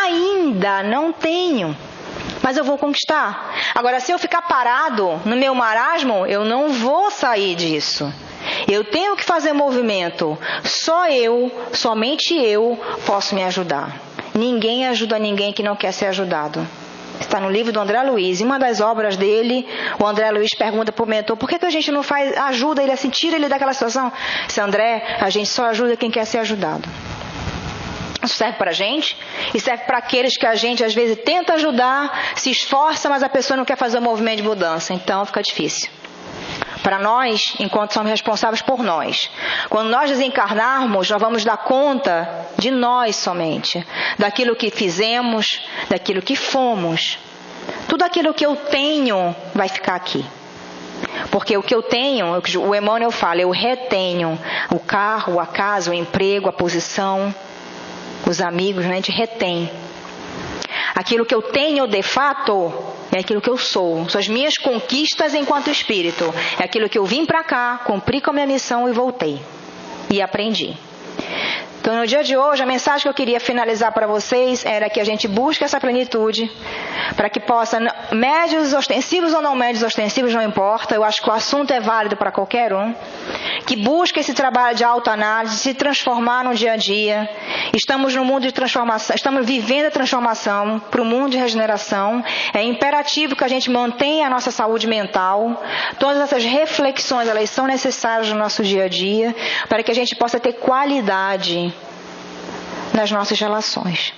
Ainda não tenho. Mas eu vou conquistar. Agora, se eu ficar parado no meu marasmo, eu não vou sair disso. Eu tenho que fazer movimento. Só eu, somente eu, posso me ajudar. Ninguém ajuda ninguém que não quer ser ajudado. Está no livro do André Luiz. Em uma das obras dele, o André Luiz pergunta para o mentor: por que a gente não ajuda ele assim, tira ele daquela situação? Disse: André, a gente só ajuda quem quer ser ajudado. Isso serve para a gente e serve para aqueles que a gente às vezes tenta ajudar, se esforça, mas a pessoa não quer fazer o movimento de mudança. Então fica difícil. Para nós, enquanto somos responsáveis por nós. Quando nós desencarnarmos, nós vamos dar conta de nós somente. Daquilo que fizemos, daquilo que fomos. Tudo aquilo que eu tenho vai ficar aqui. Porque o que eu tenho, o Emmanuel fala, eu retenho o carro, a casa, o emprego, a posição, os amigos, né? A gente retém. Aquilo que eu tenho de fato é aquilo que eu sou. São as minhas conquistas enquanto espírito. É aquilo que eu vim para cá, cumpri com a minha missão e voltei. E aprendi. Então, no dia de hoje, a mensagem que eu queria finalizar para vocês era que a gente busque essa plenitude, para que possa, médios ostensivos ou não médios ostensivos, não importa, eu acho que o assunto é válido para qualquer um, que busque esse trabalho de autoanálise, se transformar no dia a dia. Estamos no mundo de transformação, estamos vivendo a transformação para o mundo de regeneração. É imperativo que a gente mantenha a nossa saúde mental. Todas essas reflexões, elas são necessárias no nosso dia a dia, para que a gente possa ter qualidade nas nossas relações.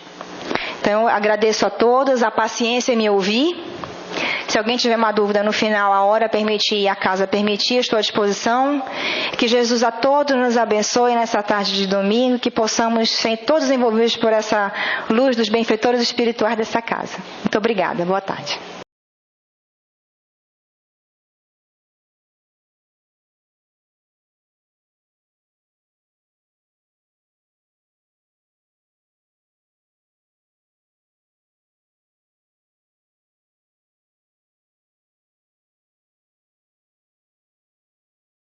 Então, eu agradeço a todos a paciência em me ouvir. Se alguém tiver uma dúvida no final, a hora permitir e a casa permitir, estou à disposição. Que Jesus a todos nos abençoe nessa tarde de domingo, que possamos ser todos envolvidos por essa luz dos benfeitores espirituais dessa casa. Muito obrigada. Boa tarde.